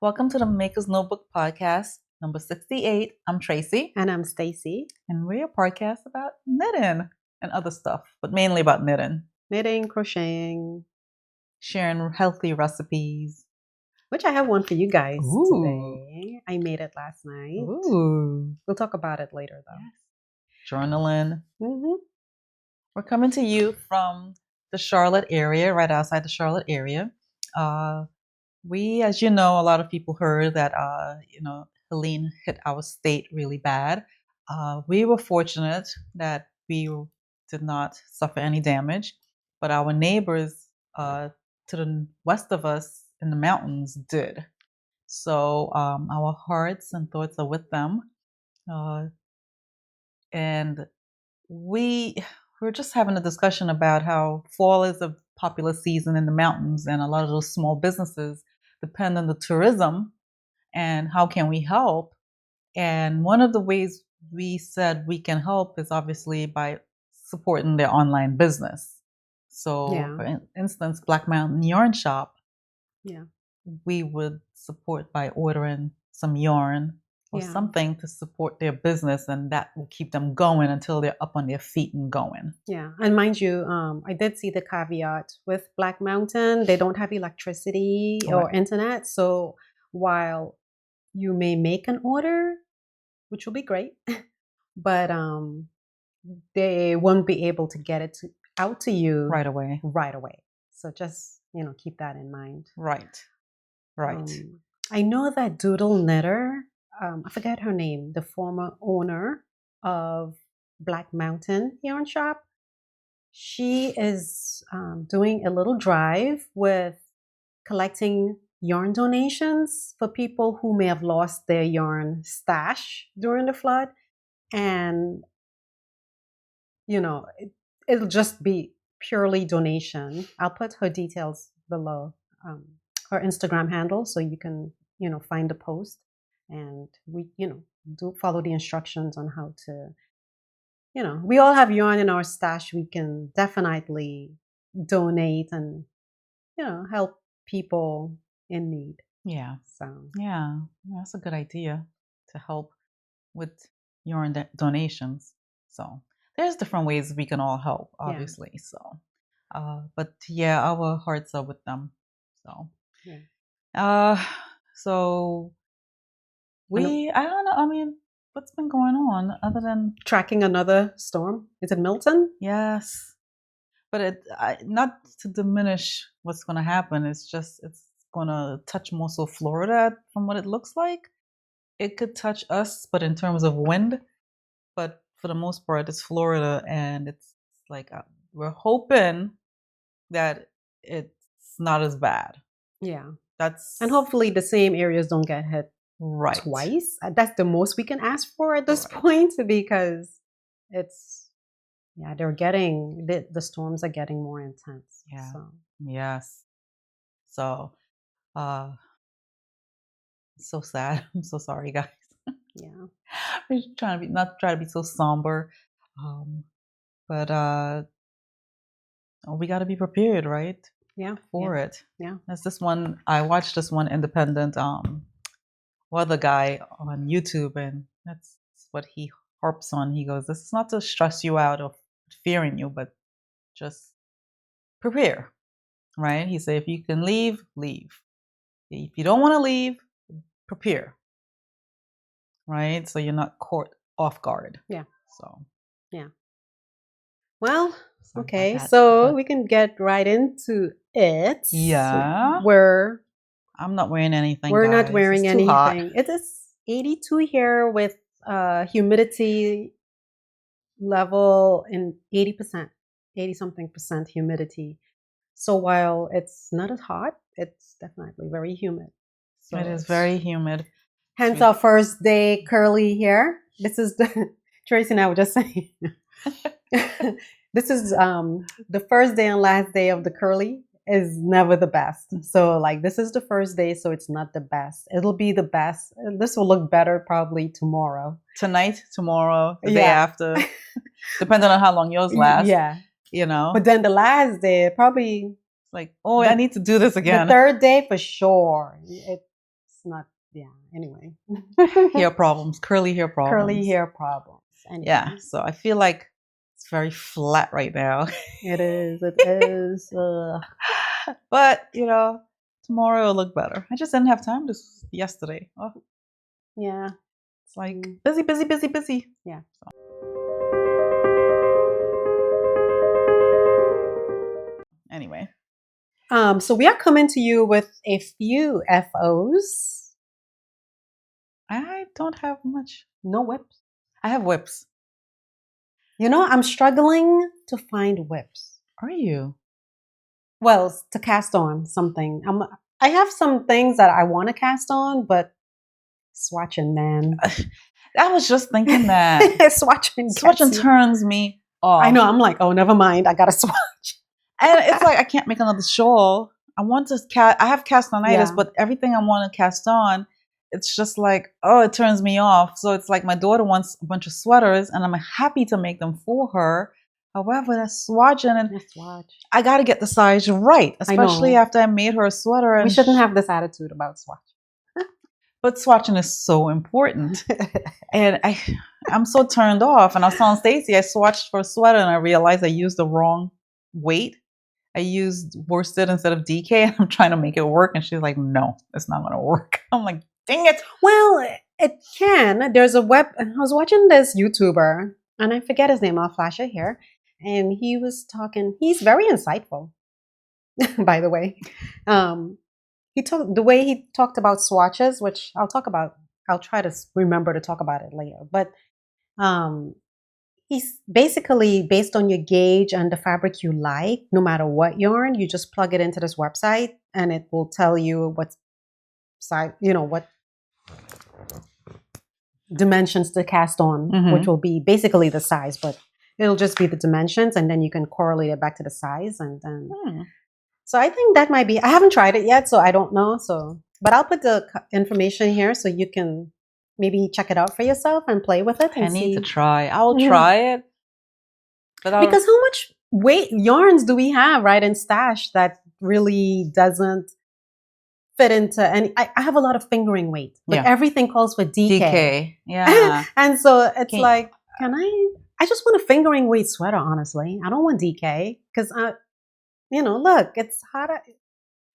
Welcome to the Maker's Notebook podcast, number 68. I'm Tracy. And I'm Stacy. And we're a podcast about knitting and other stuff, but mainly about knitting. Knitting, crocheting. Sharing healthy recipes. Which I have one for you guys Ooh. today. I made it last night. Ooh. We'll talk about it later, though. Yes. Journaling. Mm-hmm. We're coming to you from the Charlotte area, right outside the Charlotte area. We, as you know, a lot of people heard that, Helene hit our state really bad. We were fortunate that we did not suffer any damage, but our neighbors to the west of us in the mountains did. So our hearts and thoughts are with them. And we're just having a discussion about how fall is a popular season in the mountains, and a lot of those small businesses depend on the tourism, and how can we help? And one of the ways we said we can help is obviously by supporting their online business. So for instance, Black Mountain Yarn Shop, we would support by ordering some yarn or something to support their business, and that will keep them going until they're up on their feet and going. Yeah, and mind you, I did see the caveat with Black Mountain. They don't have electricity or internet. So while you may make an order, which will be great, but they won't be able to get it out to you right away. So just, keep that in mind. Right. I know that Doodleknitter, I forget her name, the former owner of Black Mountain Yarn Shop. She is doing a little drive with collecting yarn donations for people who may have lost their yarn stash during the flood. And, it'll just be purely donation. I'll put her details below, her Instagram handle, so you can, find the post. And we, do follow the instructions on how to, we all have yarn in our stash. We can definitely donate and, help people in need. Yeah. So, yeah, that's a good idea to help with yarn donations. So there's different ways we can all help, obviously. Yeah. So, but yeah, our hearts are with them. So, so I don't know. I mean, what's been going on other than tracking another storm? Is it Milton? Yes, but not to diminish what's going to happen. It's going to touch more so Florida from what it looks like. It could touch us, but in terms of wind. But for the most part, it's Florida, and it's like we're hoping that it's not as bad. Yeah, and hopefully the same areas don't get hit twice. That's the most we can ask for at this point, because it's they're getting the storms are getting more intense. Yeah. So. Yes. So, so sad. I'm so sorry, guys. Yeah. We're trying to not try to be so somber, but we got to be prepared, right? Yeah. For it. Yeah. There's this one. I watched this one independent weather guy on YouTube, and that's what he harps on. He goes, "This is not to stress you out of fearing you, but just prepare." Right? He said, if you can leave, leave. If you don't want to leave, prepare. Right? So you're not caught off guard. Yeah. So. Yeah. Well, okay. So we can get right into it. Yeah. Where I'm not wearing anything. We're guys. not wearing it's anything. Hot. It is 82 here with humidity level in 80%, 80-something% humidity. So while it's not as hot, it's definitely very humid. So it is very humid. Hence our first day curly hair. This is Tracy and I were just saying. This is the first day and last day of the curly is never the best. So this is the first day, so it's not the best. It'll be the best. This will look better probably tomorrow. Tonight, tomorrow, the day after. Depending on how long yours lasts. Yeah. But then the last day, probably I need to do this again. The third day for sure. It's not. Yeah. Anyway. Hair problems, curly hair problems. Curly hair problems. Anyway. Yeah. So I feel like it's very flat right now. It is. It is. But tomorrow will look better. I just didn't have time yesterday. Oh, yeah. it's like busy, busy, busy, busy. Yeah. Anyway. So we are coming to you with a few FOs. I don't have much. No whips. I have whips. I'm struggling to find whips. Are you? Well, to cast on something. I have some things that I want to cast on, but swatching, man. I was just thinking that. Swatching turns me off. I know. I'm like, oh, never mind. I got to swatch. And it's like, I can't make another shawl. I want to I have castonitis, but everything I want to cast on, it's just like, oh, it turns me off. So it's like my daughter wants a bunch of sweaters and I'm happy to make them for her. However, that's swatching and I got to get the size right, especially after I made her a sweater. And we shouldn't have this attitude about swatch. But swatching is so important. And I'm so turned off. And I was telling Stacy, I swatched for a sweater and I realized I used the wrong weight. I used worsted instead of DK and I'm trying to make it work. And she's like, no, it's not going to work. I'm like, dang it. Well, it can. There's I was watching this YouTuber and I forget his name. I'll flash it here. And he was talking, he's very insightful, by the way. The way he talked about swatches, which I'll try to remember to talk about it later. But he's basically based on your gauge and the fabric you like, no matter what yarn, you just plug it into this website and it will tell you what size, what dimensions to cast on, which will be basically the size, but it'll just be the dimensions and then you can correlate it back to the size. And then, so I think that might be, I haven't tried it yet, so I don't know. But I'll put the information here so you can maybe check it out for yourself and play with it. I need to try. I will try it. Because how much yarns do we have, right, in stash that really doesn't fit into any? I have a lot of fingering weight, but everything calls for DK. Yeah. And so it's like, I just want a fingering weight sweater, honestly. I don't want DK because, look, it's hot.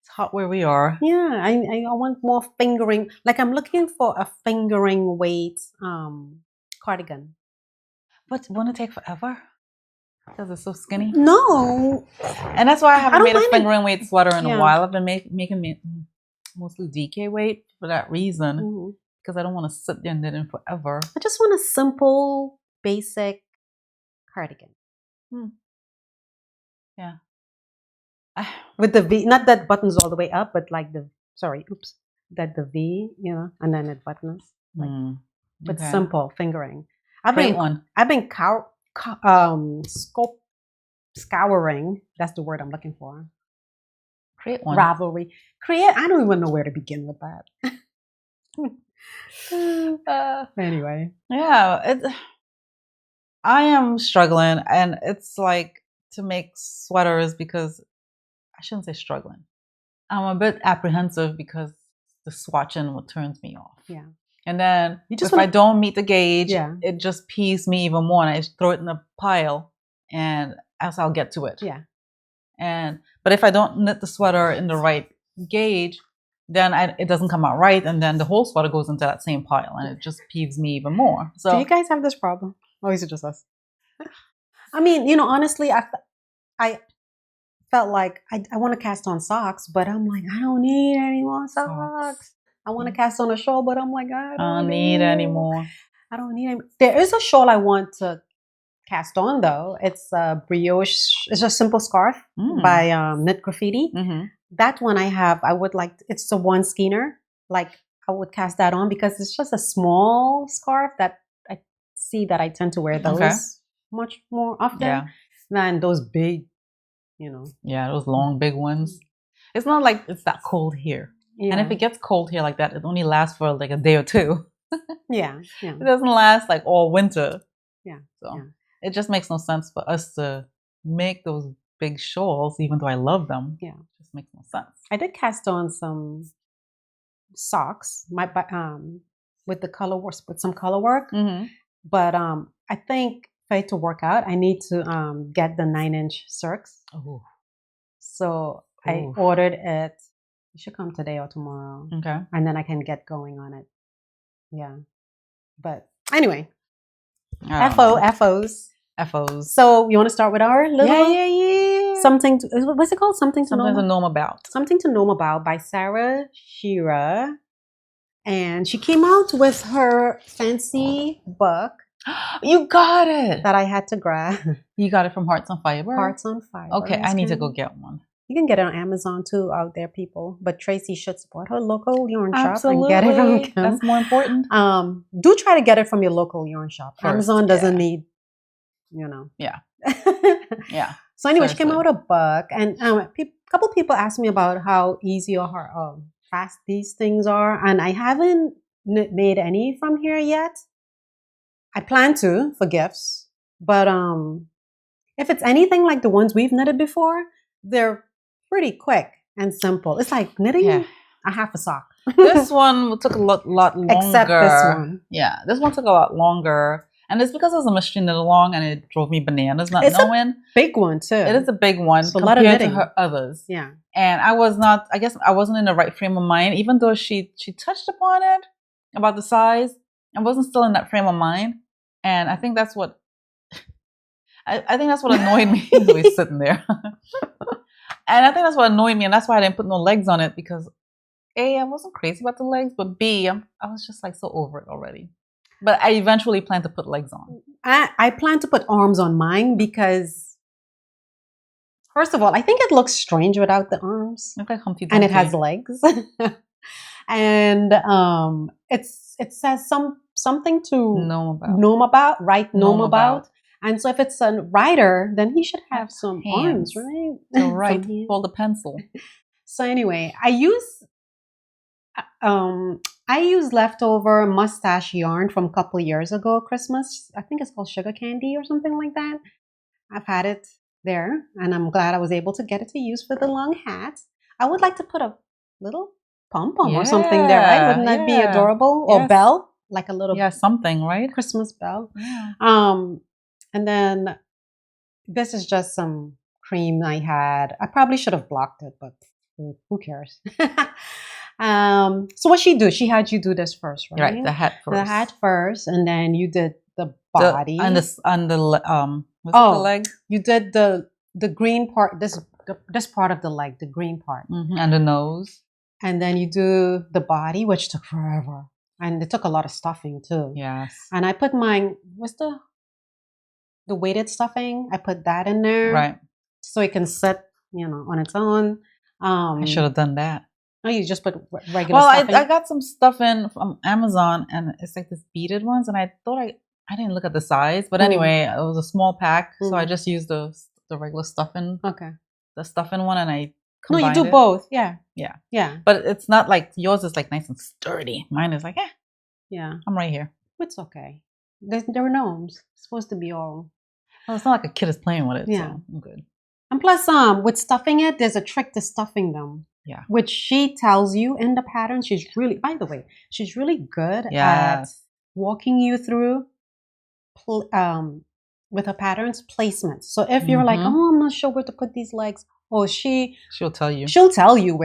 It's hot where we are. Yeah, I want more fingering. Like I'm looking for a fingering weight cardigan. But won't it take forever? Because it's so skinny? No. And that's why I haven't made a fingering weight sweater in a while. I've been making mostly DK weight for that reason. Because I don't want to sit there knitting forever. I just want a simple, basic cardigan. Yeah. With the V, not that buttons all the way up, but like the V, and then it buttons. But simple fingering. I've been scouring. That's the word I'm looking for. Create one. Ravelry. I don't even know where to begin with that. Anyway. Yeah. I am struggling, and it's like to make sweaters because I shouldn't say struggling. I'm a bit apprehensive because the swatching what turns me off. Yeah. And then if I don't meet the gauge, it just peeves me even more. And I just throw it in a pile and as I'll get to it. Yeah. But if I don't knit the sweater in the right gauge, then it doesn't come out right. And then the whole sweater goes into that same pile and it just peeves me even more. So do you guys have this problem? Or is it just us? I mean, honestly, I felt like I want to cast on socks, but I'm like, I don't need any more socks. I want to cast on a shawl, but I'm like, I don't need any more. I don't need any. There is a shawl I want to cast on though. It's a brioche. It's a simple scarf by Knit Graffiti. That one I would like. It's a one skeiner. Like I would cast that on because it's just a small scarf that I see that I tend to wear those much more often than those big. Yeah, those long, big ones. It's not like it's that cold here. Yeah. And if it gets cold here like that, it only lasts for like a day or two. Yeah. It doesn't last like all winter. Yeah. So it just makes no sense for us to make those big shawls, even though I love them. Yeah. It just makes no sense. I did cast on some socks, with the color work, with some color work. But I think for it to work out, I need to get the 9-inch circs. Oh. So I ordered it. It should come today or tomorrow. Okay. And then I can get going on it. Yeah. But anyway, FOs. So you want to start with our little something to, what's it called? Something to Gnome About. Something to Gnome About by Sarah Shira. And she came out with her fancy book. You got it. That I had to grab. You got it from Hearts on Fiber? Hearts on Fiber. Okay, I need to go get one. You can get it on Amazon too out there, people. But Tracy should support her local yarn shop and get it from Kim. That's more important. Do try to get it from your local yarn shop. First, Amazon doesn't need, Yeah. Yeah. So anyway, she came out with a book, and a couple people asked me about how easy or hard, fast these things are, and I haven't made any from here yet. I plan to for gifts, but if it's anything like the ones we've knitted before, they're pretty quick and simple. It's like knitting a half a sock. This one took a lot longer. Except this one. Yeah, this one took a lot longer. And it's because it was a machine knit along and it drove me bananas not knowing. A big one too. It is a big one compared to her others. Yeah. And I guess I wasn't in the right frame of mind, even though she touched upon it about the size. I wasn't still in that frame of mind. And I think that's what I think that's what annoyed me. He's sitting there. And I think that's what annoyed me, and that's why I didn't put no legs on it, because A, I wasn't crazy about the legs, but B, I was just like so over it already. But I eventually plan to put legs on. I plan to put arms on mine because, first of all, I think it looks strange without the arms. It's like Humpty Dumpty. And it has legs. And it says something to gnome about. And so if it's a writer, then he should have some arms, right? So right, hold the pencil. So anyway, I use leftover mustache yarn from a couple years ago, Christmas. I think it's called Sugar Candy or something like that. I've had it there, and I'm glad I was able to get it to use for the long hat. I would like to put a little pom-pom or something there, right? Wouldn't that be adorable? Or bell, like a little something, right? Christmas bell. Yeah. And then this is just some cream I had. I probably should have blocked it, but who cares? So what she do? She had you do this first, right? Right, the hat first. The hat first, and then you did the body. The leg. You did the green part. This part of the leg, the green part, and the nose. And then you do the body, which took forever, and it took a lot of stuffing too. Yes. And I put mine. What's the weighted stuffing? I put that in there, right, so it can sit, on its own. I should have done that. Oh, you just put regular stuffing? I got some stuffing from Amazon, and it's like this beaded ones, and I thought I didn't look at the size, but anyway, it was a small pack, so I just used the regular stuffing. Okay. The stuffing one, and I combined you do both. Yeah. But it's not like yours is like nice and sturdy. Mine is like, yeah, I'm right here. It's okay. There were gnomes. It's supposed to be all. Well, it's not like a kid is playing with it. Yeah, so I'm good. And plus, with stuffing it, there's a trick to stuffing them. Yeah. Which she tells you in the pattern. By the way, she's really good at walking you through with her patterns placements. So if you're like, oh, I'm not sure where to put these legs, she'll tell you. She'll tell you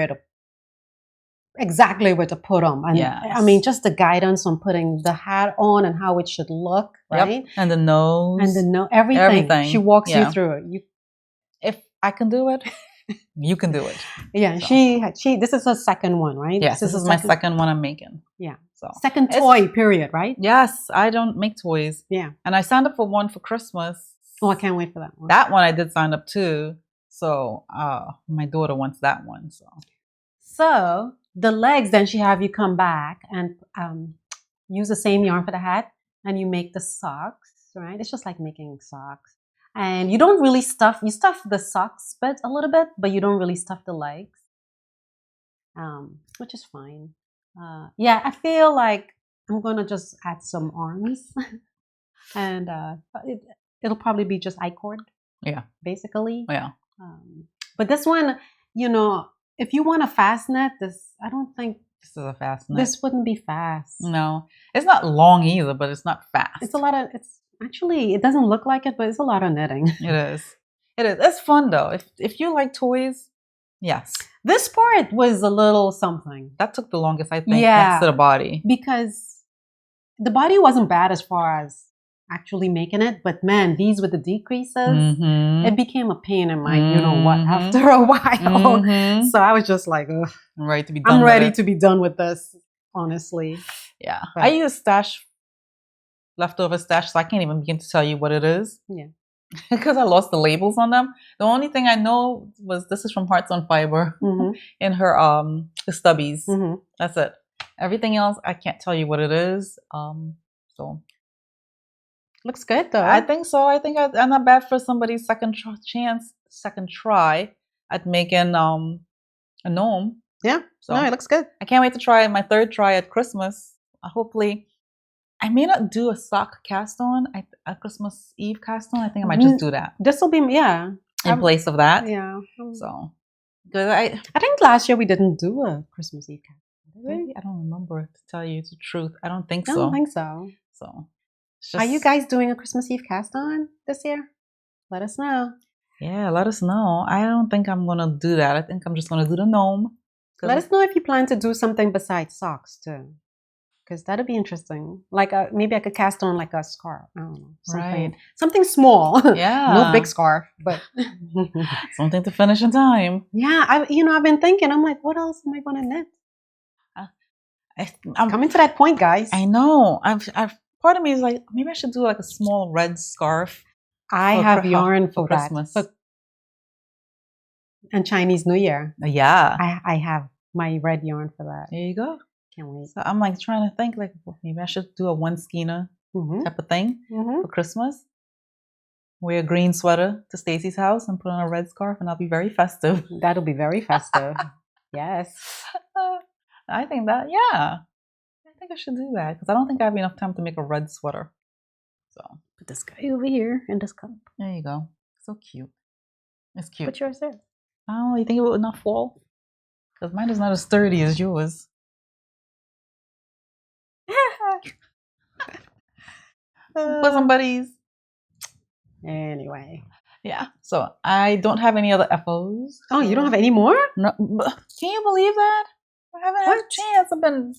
exactly where to put them. And I mean, just the guidance on putting the hat on and how it should look, right? Yep. And the nose. Everything. She walks you through it. If I can do it, you can do it. Yeah, so. This is her second one, right? Yes, this is my second one I'm making. Yeah. So second toy, period, right? Yes, I don't make toys. Yeah. And I signed up for one for Christmas. Oh, I can't wait for that one. That one I did sign up too. So my daughter wants that one. So the legs, then she have you come back and use the same yarn for the hat, and you make the socks, right? It's just like making socks. And you don't really stuff the socks bit a little bit, but you don't really stuff the legs, which is fine. I feel like I'm going to just add some arms and it'll probably be just I-cord. Yeah. Basically. Yeah. But this one, if you want to fast knit this, I don't think This is a fast knit. This wouldn't be fast. No, it's not long either, but it's not fast. It's a lot of. It's actually. It doesn't look like it, but it's a lot of knitting. It is. It is. It's fun though. If you like toys, yes. This part was a little something. That took the longest, I think, next to the body. Because the body wasn't bad as far as actually making it, but man, these with the decreases, it became a pain in my you know what after a while. So I was just like, ugh, I'm ready to be done. I'm ready to be done with this, honestly. Yeah, but I use leftover stash, so I can't even begin to tell you what it is. Yeah, because I lost the labels on them. The only thing I know was this is from Hearts on Fiber in her the stubbies. That's it. Everything else I can't tell you what it is. So. Looks good though. I think so. I think I'm not bad for somebody's second try at making a gnome. Yeah. So no, it looks good. I can't wait to try my third try at Christmas. Hopefully, I may not do a sock cast on, a Christmas Eve cast on. I think I might just do that. This will be in place of that. Yeah. So because I think last year we didn't do a Christmas Eve cast. Maybe I don't remember, to tell you the truth. I don't think so. I don't think so. So. Are you guys doing a Christmas Eve cast on this year? Let us know. Yeah, let us know. I don't think I'm going to do that. I think I'm just going to do the gnome. Let us know if you plan to do something besides socks too. Because that'd be interesting. Like maybe I could cast on like a scarf. I don't know. Something small. Yeah. No big scarf, but something to finish in time. Yeah, I've been thinking. I'm like, what else am I going to knit? I'm coming to that point, guys. I know. Part of me is like, maybe I should do like a small red scarf. I have yarn for Christmas. And Chinese New Year. Yeah. I have my red yarn for that. There you go. Can't wait. So I'm like trying to think like, maybe I should do a one skeiner type of thing for Christmas. Wear a green sweater to Stacy's house and put on a red scarf, and I'll be very festive. That'll be very festive. Yes. I think that, yeah. I think I should do that because I don't think I have enough time to make a red sweater. So put this guy over here in this cup. There you go. So cute. It's cute. Put yours there. Oh, you think it would not fall? Because mine is not as sturdy as yours. Bosom buddies. Anyway. Yeah. So I don't have any other FOs. Oh, you don't have any more? No. Can you believe that? I haven't had a chance. I've been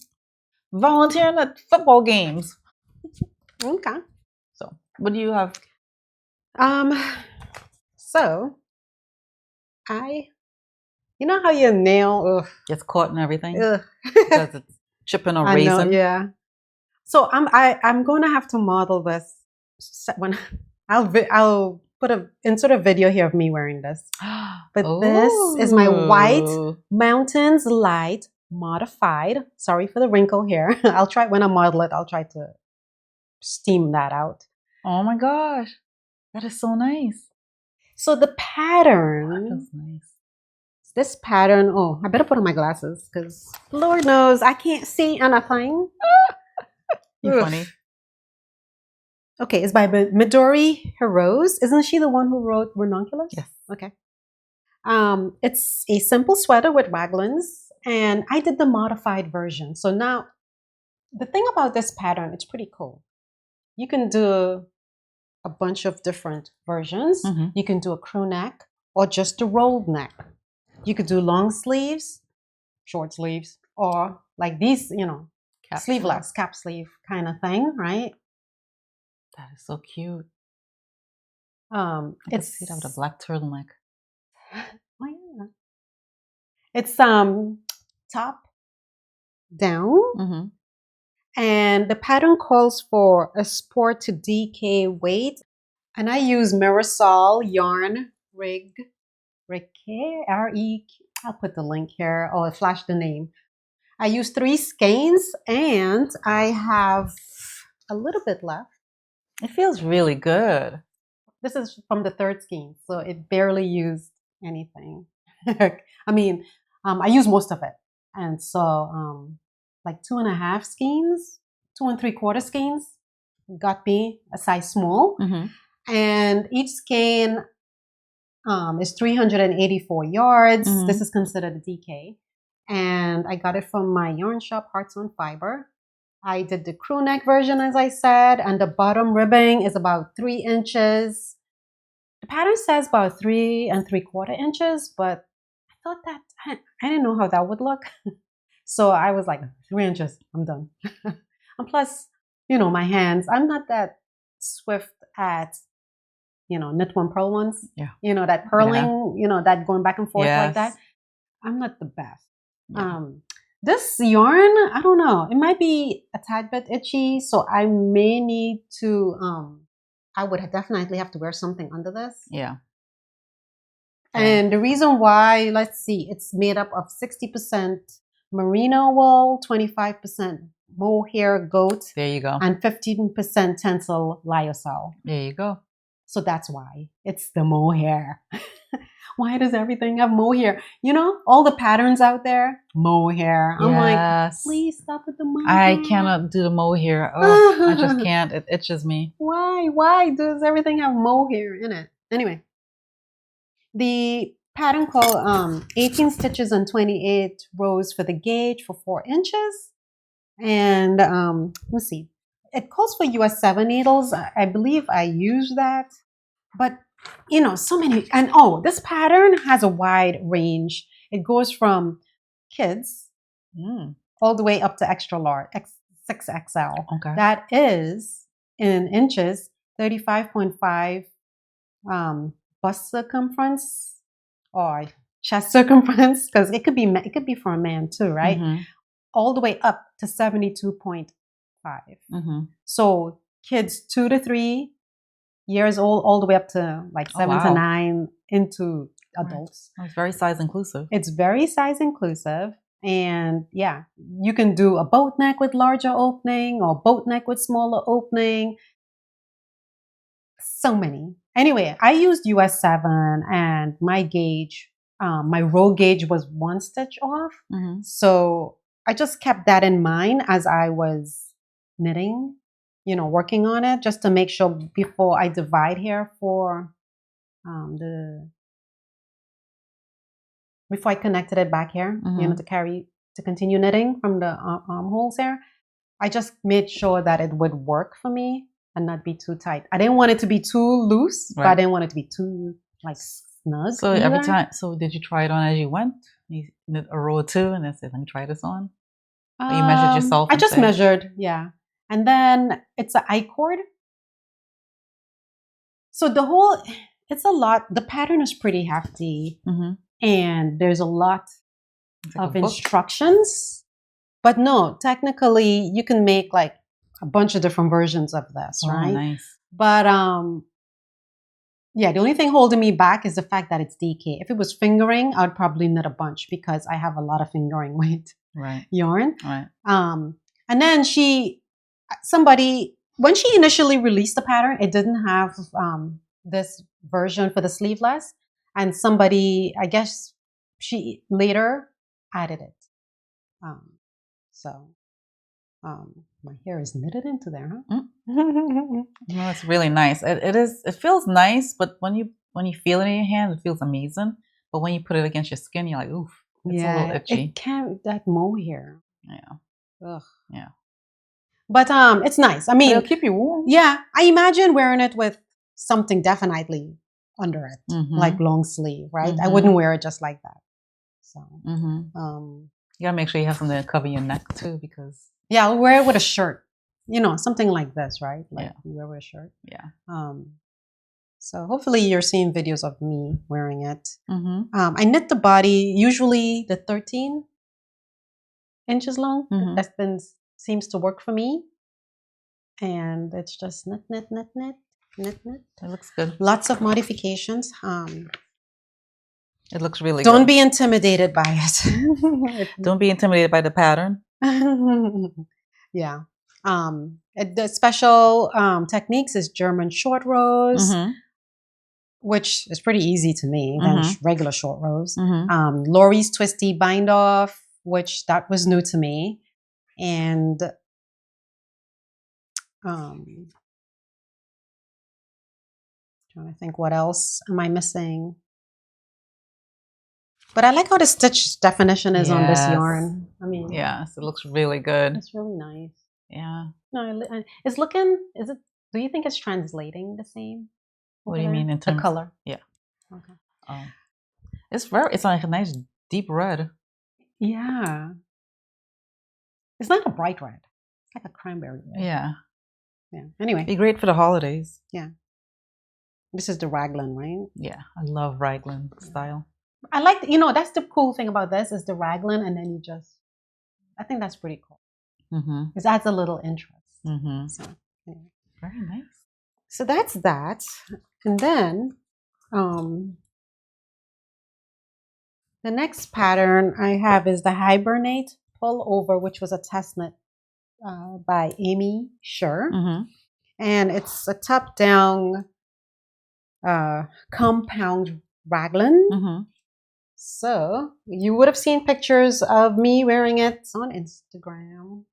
volunteering at football games. Okay. So what do you have? So you know how your nail gets caught and everything? Because it's chipping or raisin. I know, yeah. So I'm going to have to model this when I'll insert a video here of me wearing this. But this is my White Mountains Light Modified. Sorry for the wrinkle here. I'll try when I model it. I'll try to steam that out. Oh my gosh, that is so nice. So the pattern. That's nice. This pattern. Oh, I better put on my glasses because Lord knows I can't see anything. You're funny. Okay, it's by Midori Hirose. Isn't she the one who wrote Ranunculus? Yes. Okay. It's a simple sweater with raglans, and I did the modified version. So now, the thing about this pattern, it's pretty cool. You can do a bunch of different versions. You can do a crew neck or just a rolled neck. You could do long sleeves, short sleeves, or like these, sleeveless cap sleeve kind of thing, right? That is so cute. It's with a black turtleneck. Oh yeah. It's top down, and the pattern calls for a sport to DK weight, and I use Mirasol yarn rig, R-E. I'll put the link here. Oh, I flashed the name. I use 3 skeins, and I have a little bit left. It feels really good. This is from the 3rd skein, so it barely used anything. I mean, I use most of it. And so like 2.5 skeins, 2 3/4 skeins got me a size small. And each skein is 384 yards. This is considered a DK. and I got it from my yarn shop, Hearts on Fiber. I did the crew neck version, as I said, and the bottom ribbing is about 3 inches. The pattern says about 3 3/4 inches, but I thought that I didn't know how that would look. So I was like, 3 inches, I'm done. And plus, my hands, I'm not that swift at, knit one, purl ones. Yeah. That purling, that going back and forth like that. Yes. I'm not the best. Yeah. This yarn, I don't know. It might be a tad bit itchy, so I may need to, I would definitely have to wear something under this. Yeah. And the reason why, let's see, it's made up of 60% merino wool, 25% mohair goat, There you go. and 15% tencel lyocell. There you go. So that's why it's the mohair. Why does everything have mohair? All the patterns out there, mohair. I'm like, please stop with the mohair. I cannot do the mohair. Oh, I just can't. It itches me. Why? Why does everything have mohair in it? Anyway, the pattern called 18 stitches and 28 rows for the gauge for 4 inches. And let's see. It calls for US 7 needles. I believe I use that. But so many, and this pattern has a wide range. It goes from kids all the way up to extra large, 6XL. Okay. That is in inches, 35.5 bust circumference or chest circumference, because it could be for a man too, right? Mm-hmm. All the way up to 72.5. Mm-hmm. So kids 2 to 3 years old, all the way up to like 7 to 9 into adults. Right. It's very size inclusive. It's very size inclusive. And yeah, you can do a boat neck with larger opening or boat neck with smaller opening. So many. Anyway, I used US 7 and my gauge, my row gauge was 1 stitch off. Mm-hmm. So I just kept that in mind as I was knitting, working on it, just to make sure before I divide here for before I connected it back here, to continue knitting from the armholes here. I just made sure that it would work for me and not be too tight. I didn't want it to be too loose, but I didn't want it to be too snug. So every time, did you try it on as you went? You knit a row or two and then said, let me try this on? Or you measured yourself? I just measured, yeah. And then it's an I-cord. So it's a lot. The pattern is pretty hefty. Mm-hmm. And there's a lot of instructions. But no, technically you can make like a bunch of different versions of this, right? Nice. But yeah, the only thing holding me back is the fact that it's DK. If it was fingering, I'd probably knit a bunch because I have a lot of fingering weight yarn. Right. And then when she initially released the pattern, it didn't have this version for the sleeveless. And somebody, I guess she later added it. My hair is knitted into there, huh? No, it's really nice. It feels nice, but when you feel it in your hand, it feels amazing. But when you put it against your skin, you're like, oof, it's a little itchy. It can't that mohair. Yeah. Ugh. Yeah. But it's nice. I mean, it'll keep you warm. Yeah, I imagine wearing it with something definitely under it, like long sleeve, right? I wouldn't wear it just like that. So, you gotta make sure you have something to cover your neck too, because I'll wear it with a shirt, something like this, right? Like you wear with a shirt. Yeah. So hopefully you're seeing videos of me wearing it. I knit the body usually the 13 inches long. That seems to work for me, and it's just knit. It looks good. Lots of modifications. It looks really Don't good. be intimidated by it. Don't be intimidated by the pattern. Yeah. The special techniques is German short rows, which is pretty easy to me than regular short rows. Lori's twisty bind off, which that was new to me. And trying to think what else am I missing? But I like how the stitch definition is on this Yes. yarn. I mean, Yes, it looks really good. it's really nice. Yeah. No, it's looking. Is it? Do you think it's translating the same? What do you mean in The terms? color? Yeah. Okay. It's like a nice deep red. Yeah. It's not a bright red. It's like a cranberry red. Yeah. Yeah. Anyway. Be great for the holidays. Yeah. This is the raglan, right? Yeah, I love raglan style. I like, that's the cool thing about this is the raglan, and then I think that's pretty cool. Mm-hmm. It adds a little interest. Mm-hmm. So, yeah. Very nice. So that's that. And then the next pattern I have is the Hibernate Pullover, which was a test knit by Amy Scher. Mm-hmm. And it's a top-down compound raglan. Mm-hmm. So you would have seen pictures of me wearing it on Instagram.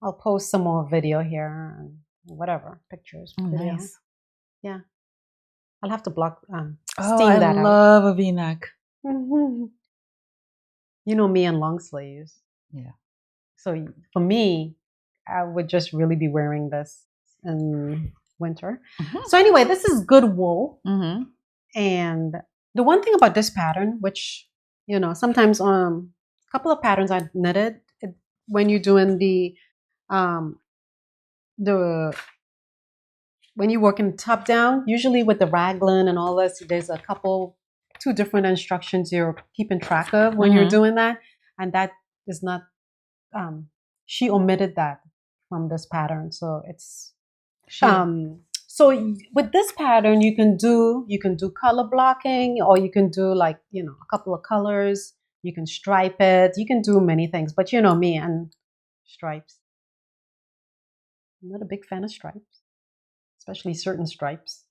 I'll post some more video here and whatever pictures. Oh, video. nice. Yeah, I'll have to block. I love a V-neck. You know me and long sleeves. Yeah. So for me, I would just really be wearing this in winter. Mm-hmm. So anyway, this is good wool. Mm-hmm. And the one thing about this pattern, which, sometimes a couple of patterns I knitted, when you're doing when you work in top down, usually with the raglan and all this, there's two different instructions you're keeping track of when you're doing that. And that is not, she omitted that from this pattern. So it's, so with this pattern, you can do color blocking, or you can do a couple of colors. You can stripe it. You can do many things, but you know me and stripes. I'm not a big fan of stripes, especially certain stripes,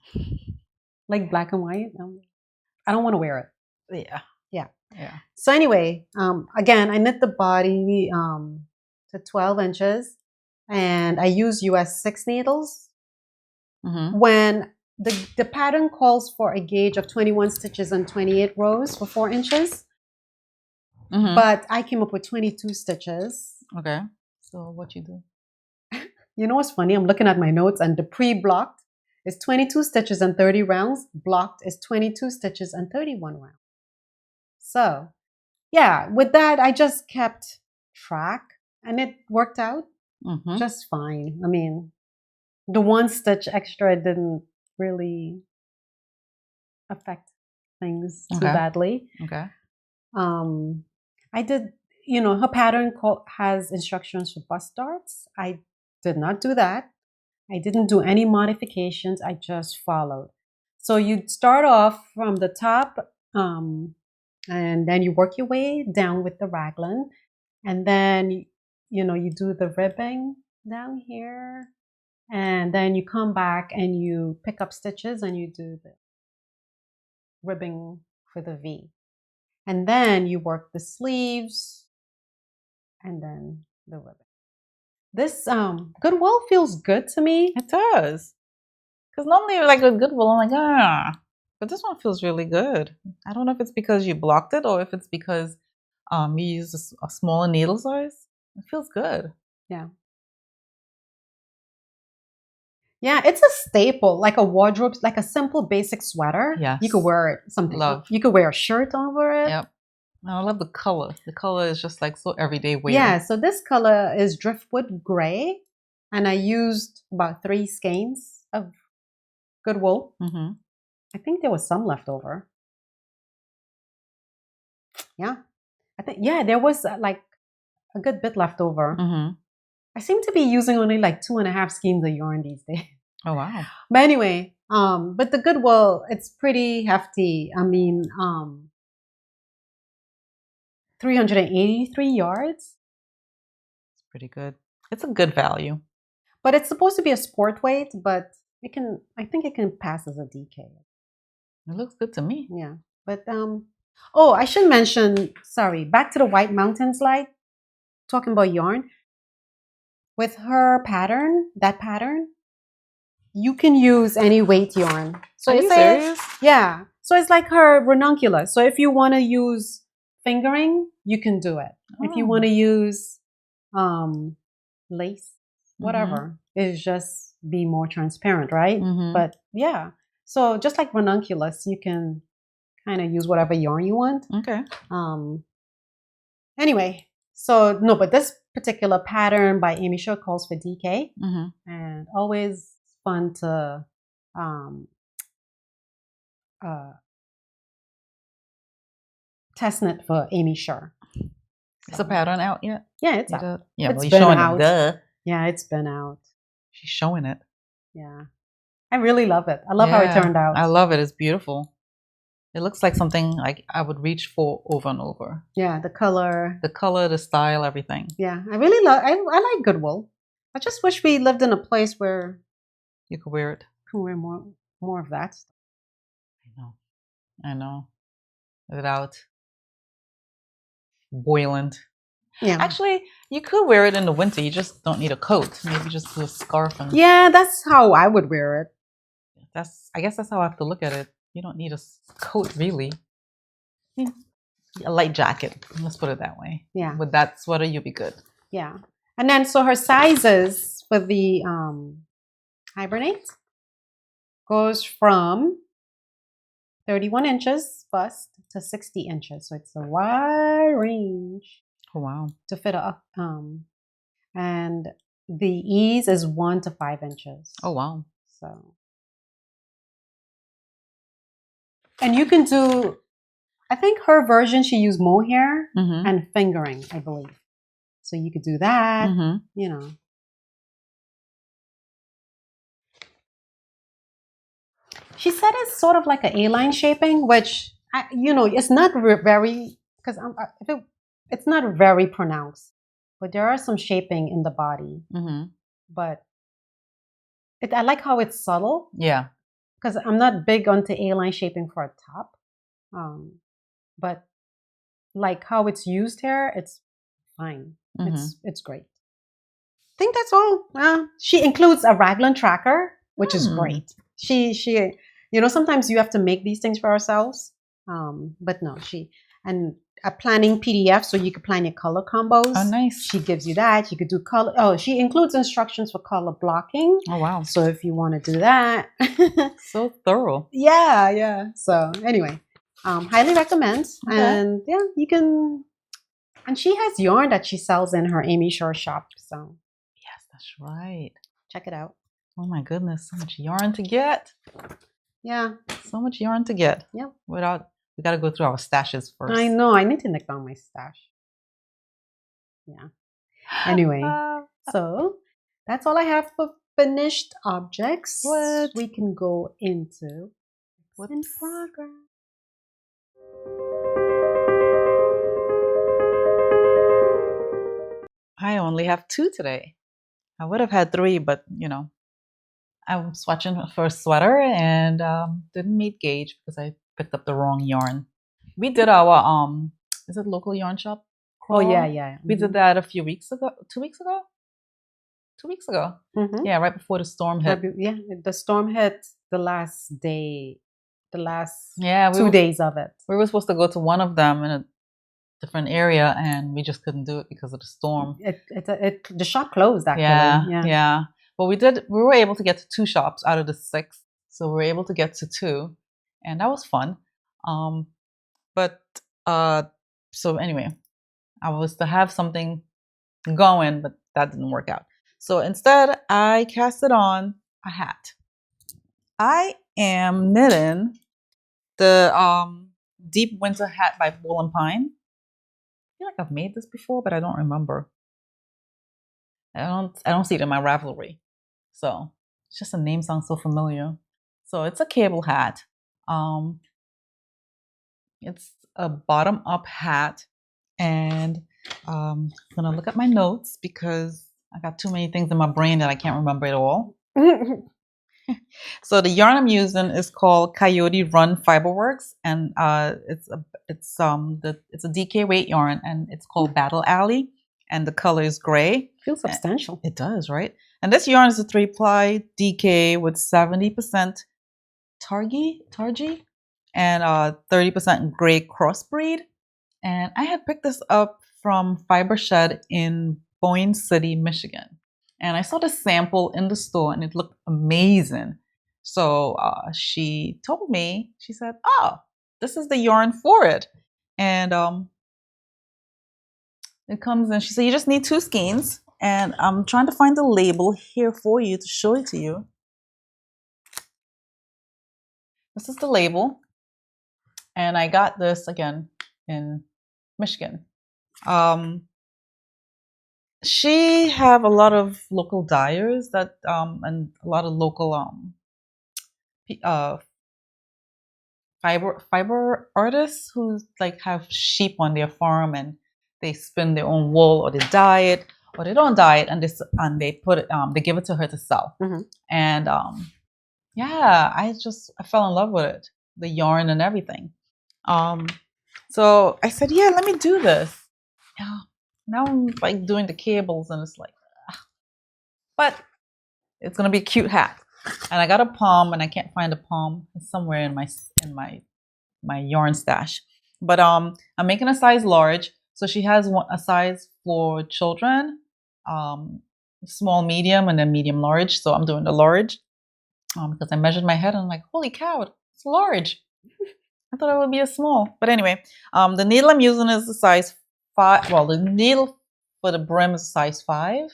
like black and white. I don't want to wear it. Yeah. So anyway, again, I knit the body to 12 inches, and I use US 6 needles. Mm-hmm. When the pattern calls for a gauge of 21 stitches and 28 rows for 4 inches, but I came up with 22 stitches. Okay. So what you do? You know what's funny? I'm looking at my notes, and the pre-blocked is 22 stitches and 30 rounds. Blocked is 22 stitches and 31 rounds. So, yeah, with that, I just kept track, and it worked out just fine. I mean, the 1 stitch extra didn't really affect things too badly. Okay. I did, her pattern has instructions for bust darts. I did not do that. I didn't do any modifications. I just followed. So you start off from the top, and then you work your way down with the raglan, and then you do the ribbing down here, and then you come back and you pick up stitches and you do the ribbing for the V, and then you work the sleeves, and then the ribbing. This good wool feels good to me. It does. Because normally like with good wool, I'm like, but this one feels really good. I don't know if it's because you blocked it or if it's because you use a smaller needle size. It feels good. Yeah. Yeah, it's a staple, like a wardrobe, like a simple basic sweater. Yes. You could wear it something. Love. You could wear a shirt over it. Yep. I love the color. The color is just like so everyday wear. Yeah, so this color is driftwood gray, and I used about 3 skeins of good wool. I think there was some left over. Yeah, there was like a good bit left over. I seem to be using only like 2.5 skeins of yarn these days. Oh wow! But anyway, but the good wool, it's pretty hefty. I mean, 383 yards. It's pretty good. It's a good value. But it's supposed to be a sport weight, but I think it can pass as a DK. It looks good to me. Yeah. But I should mention, sorry, back to the White Mountain slide, talking about yarn. With her pattern, that pattern, you can use any weight yarn. So Are you serious? Yeah. So it's like her ranunculus. So if you want to use fingering, you can do it. If you want to use lace, whatever, it's just be more transparent, right? But yeah, so just like ranunculus, you can kind of use whatever yarn you want. Okay. Anyway, so no, but this particular pattern by Amy Shore calls for DK, and always fun to test knit for Amy Shore. Is the pattern out yet? Yeah, it's out. Yeah, it's well, you're been showing out. it. Duh. Yeah, it's been out. She's showing it. Yeah, I really love it. I love how it turned out. I love it. It's beautiful. It looks like something like I would reach for over and over. Yeah, the color, the style, everything. Yeah, I really love. I like good wool. I just wish we lived in a place where you could wear it. Can wear more of that. I know. Without boiling. Yeah. Actually, you could wear it in the winter. You just don't need a coat. Maybe just a scarf and. Yeah, that's how I would wear it. I guess that's how I have to look at it. You don't need a coat, really. A light jacket. Let's put it that way. Yeah. With that sweater, you'll be good. Yeah. And then, so her sizes for the Hibernate goes from 31 inches bust to 60 inches. So it's a wide range. Oh, wow. To fit up. And the ease is 1 to 5 inches. Oh, wow. So. And you can do, I think her version, she used mohair and fingering, I believe. So you could do that, you know. She said it's sort of like an A-line shaping, which, it's not very, because it's not very pronounced. But there are some shaping in the body. But I like how it's subtle. Yeah. Because I'm not big onto A-line shaping for a top. But like how it's used here, it's fine. It's great. I think that's all. She includes a raglan tracker, which is great. She sometimes you have to make these things for ourselves. But no, and a planning PDF so you could plan your color combos. Oh, nice. She gives you that. You could do color. Oh, she includes instructions for color blocking. Oh, wow. So if you want to do that. So thorough. Yeah. So anyway, highly recommend. Okay. And yeah, you can. And she has yarn that she sells in her Amy Shore shop. So yes, that's right. Check it out. Oh my goodness, so much yarn to get. Yeah. So much yarn to get. Yeah. We got to go through our stashes first. I know. I need to nick down my stash. Yeah. Anyway, so that's all I have for finished objects. What? We can go into what's in progress. I only have 2 today. I would have had 3, but I was swatching for a sweater and didn't meet gauge because I picked up the wrong yarn. We did our is it local yarn shop crawl? Oh yeah. We did that a few weeks ago. 2 weeks ago. 2 weeks ago. Yeah, right before the storm hit. Yeah, the storm hit the last day. The last 2 days of it. We were supposed to go to one of them in a different area, and we just couldn't do it because of the storm. The shop closed actually. Yeah. But we were able to get to 2 shops out of the 6, so we were able to get to 2, and that was fun. So anyway, I was to have something going, but that didn't work out. So instead, I casted on a hat. I am knitting the Deep Winter Hat by Wool & Pine. I feel like I've made this before, but I don't remember. I don't see it in my Ravelry. So it's just a name sounds so familiar. So it's a cable hat. It's a bottom-up hat, and I'm gonna look at my notes because I got too many things in my brain that I can't remember it all. So the yarn I'm using is called Coyote Run Fiberworks, and it's a DK weight yarn, and it's called Battle Alley, and the color is gray. Feels substantial. It does, right? And this yarn is a 3-ply DK with 70% targy, and 30% gray crossbreed. And I had picked this up from Fiber Shed in Boyne City, Michigan. And I saw the sample in the store and it looked amazing. So she told me, she said, oh, this is the yarn for it. And it comes in, she said, you just need 2 skeins. And I'm trying to find the label here for you to show it to you. This is the label. And I got this again in Michigan. She have a lot of local dyers that and a lot of local fiber artists who like have sheep on their farm and they spin their own wool or they dye it or they don't dye it and they put it they give it to her to sell. And yeah, I fell in love with it, the yarn and everything. So I said, yeah, let me do this. Yeah. Now I'm like doing the cables and it's like, but it's gonna be a cute hat. And I got a palm and I can't find a palm. It's somewhere in my yarn stash. But I'm making a size large. So she has a size for children, small, medium, and then medium large. So I'm doing the large because I measured my head and I'm like, holy cow, it's large. I thought it would be a small. But anyway, the needle I'm using is the size 5. Well, the needle for the brim is size 5.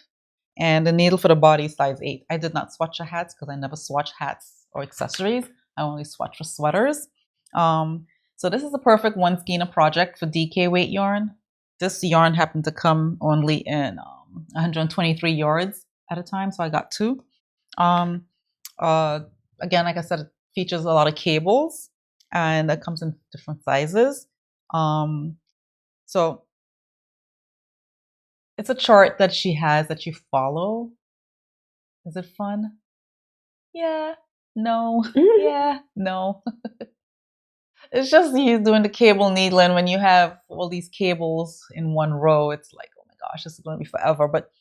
And the needle for the body is size 8. I did not swatch the hats because I never swatch hats or accessories. I only swatch for sweaters. So this is a perfect 1 skein project for DK weight yarn. This yarn happened to come only in 123 yards at a time, so I got 2. Again, like I said, it features a lot of cables, and that comes in different sizes. So it's a chart that she has that you follow. Is it fun? Yeah. No. Yeah. No. It's just you doing the cable needling. When you have all these cables in one row, it's like, oh my gosh, this is going to be forever. But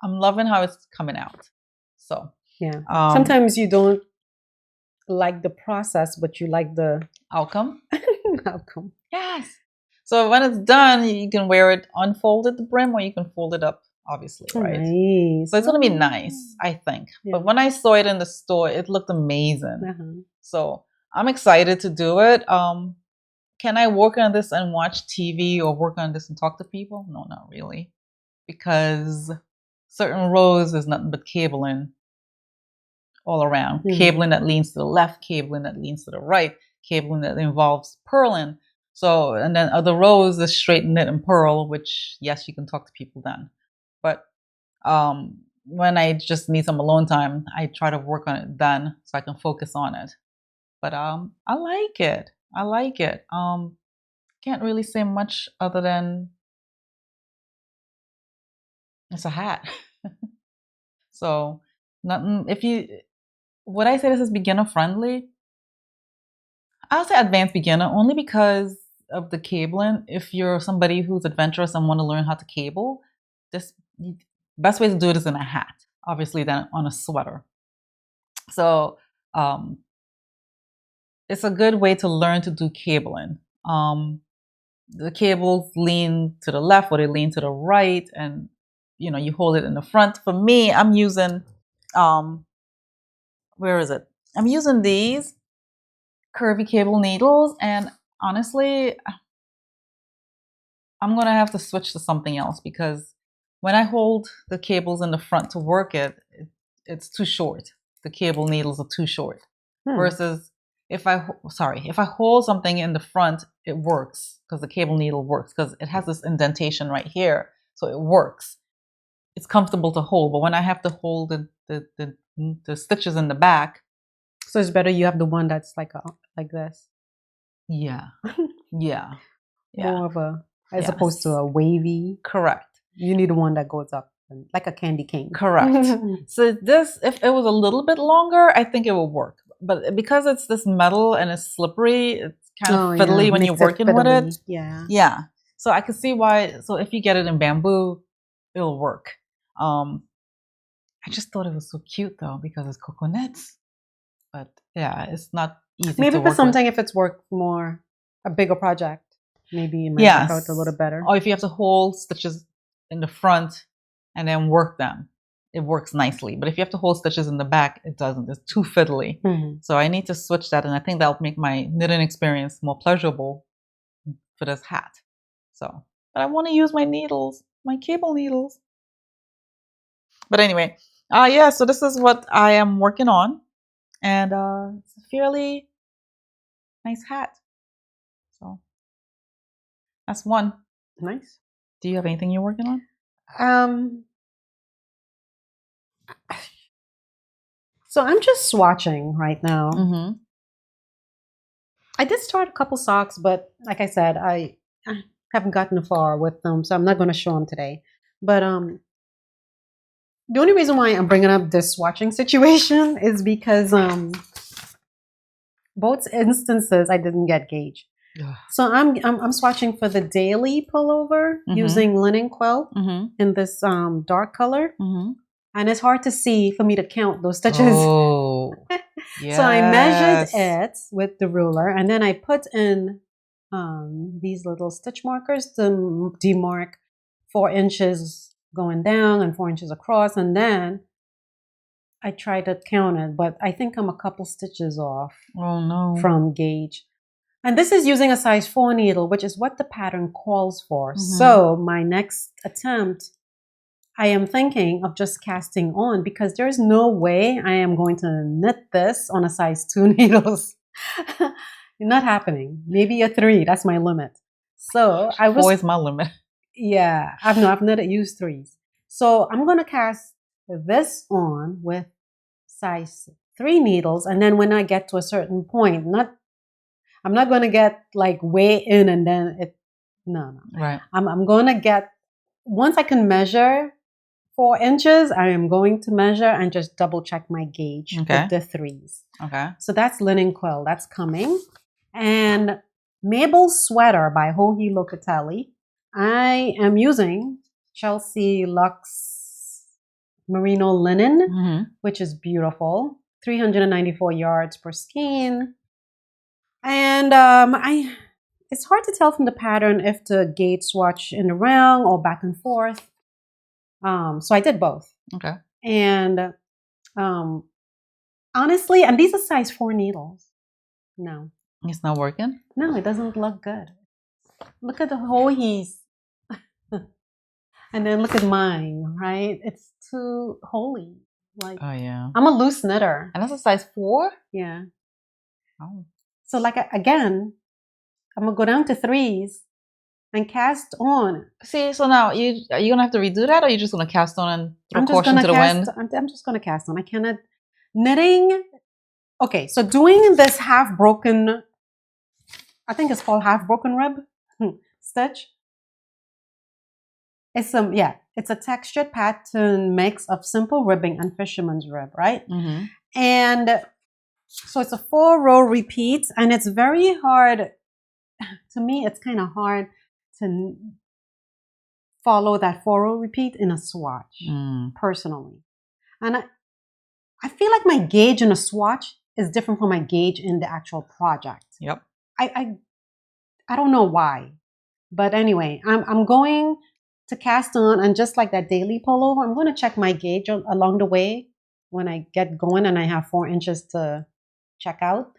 I'm loving how it's coming out. So yeah, sometimes you don't like the process, but you like the outcome. outcome. Yes. So when it's done, you can wear it unfolded the brim, or you can fold it up, obviously, right? Nice. So it's gonna be nice, I think. Yeah. But when I saw it in the store, it looked amazing. So I'm excited to do it. Can I work on this and watch TV or work on this and talk to people? No, not really. Because certain rows is nothing but cabling all around. Cabling that leans to the left, cabling that leans to the right, cabling that involves purling. So, and then other rows is straight knit and purl, which, yes, you can talk to people then. But when I just need some alone time, I try to work on it then so I can focus on it. But I like it. I like it. Can't really say much other than it's a hat. So nothing. Would I say this is beginner friendly? I'll say advanced beginner only because of the cabling. If you're somebody who's adventurous and want to learn how to cable, this best way to do it is in a hat, obviously, than on a sweater. So it's a good way to learn to do cabling. The cables lean to the left or they lean to the right, and you hold it in the front. For me, I'm using where is it? I'm using these curvy cable needles, and honestly, I'm gonna have to switch to something else because when I hold the cables in the front to work it's too short. The cable needles are too short. Versus if I hold something in the front, it works because the cable needle works because it has this indentation right here, so it works. It's comfortable to hold, but when I have to hold the stitches in the back, so it's better you have the one that's like this. Yeah. Yeah. More of a, as opposed to a wavy. Correct. You need one that goes up like a candy cane. Correct. So this, if it was a little bit longer, I think it would work. But because it's this metal and it's slippery, it's kind of fiddly when you're working with it. Yeah. Yeah. So I can see why. So if you get it in bamboo, it'll work. I just thought it was so cute though because it's coconuts. But yeah, it's not easy Maybe to for work with. something if it's a bigger project, maybe it might Yes. work out a little better. Or if you have to hold stitches in the front and then work them, it works nicely. But if you have to hold stitches in the back, it doesn't. It's too fiddly. So I need to switch that, and I think that'll make my knitting experience more pleasurable for this hat. So, but I want to use my needles, my cable needles. But anyway, yeah, so this is what I am working on, and it's a fairly nice hat. So that's one. Nice. Do you have anything you're working on? So I'm just swatching right now. I did start a couple socks, but like I said, I haven't gotten far with them, so I'm not going to show them today. But the only reason why I'm bringing up this swatching situation is because both instances I didn't get gauge. So I'm swatching for the daily pullover using linen quill in this dark color. And it's hard to see for me to count those stitches. Oh, yes. So I measured it with the ruler, and then I put in these little stitch markers to demark 4 inches going down and 4 inches across. And then I tried to count it, but I think I'm a couple stitches off from gauge. And this is using a size 4 needle, which is what the pattern calls for. So my next attempt, I am thinking of just casting on, because there's no way I am going to knit this on a size 2 needles. Not happening. Maybe a 3. That's my limit. So I was 4 is my limit. Yeah, I've knitted used 3s. So I'm going to cast this on with size 3 needles, and then when I get to a certain point, I'm not going to get like way in and then no. Right. I'm going to get, once I can measure 4 inches, I am going to measure and just double check my gauge with the 3s. Okay. So that's linen quill. That's coming. And Mabel's sweater by Joji Locatelli. I am using Chelsea Luxe merino linen, which is beautiful. 394 yards per skein. And it's hard to tell from the pattern if to gauge swatch in the round or back and forth. So I did both. Okay. And honestly, and these are size 4 needles. No. It's not working? No, it doesn't look good. Look at the Joji's. And then look at mine, right? It's too holy. Like, oh yeah. I'm a loose knitter. And that's a size 4? Yeah. Oh. So like, again, I'm gonna go down to 3s and cast on. See, so now are you gonna have to redo that, or are you just gonna cast on and throw caution to the wind? I'm just gonna cast on. I cannot knitting. Okay, so doing this half broken, I think it's called half broken rib stitch. It's it's a textured pattern mix of simple ribbing and fisherman's rib, right? And so it's a 4-row repeat, and it's very hard. To me, it's kind of hard to follow that 4-row repeat in a swatch, personally. And I feel like my gauge in a swatch is different from my gauge in the actual project. Yep. I don't know why, but anyway, I'm going to cast on, and just like that daily pullover, I'm going to check my gauge along the way when I get going, and I have 4 inches to check out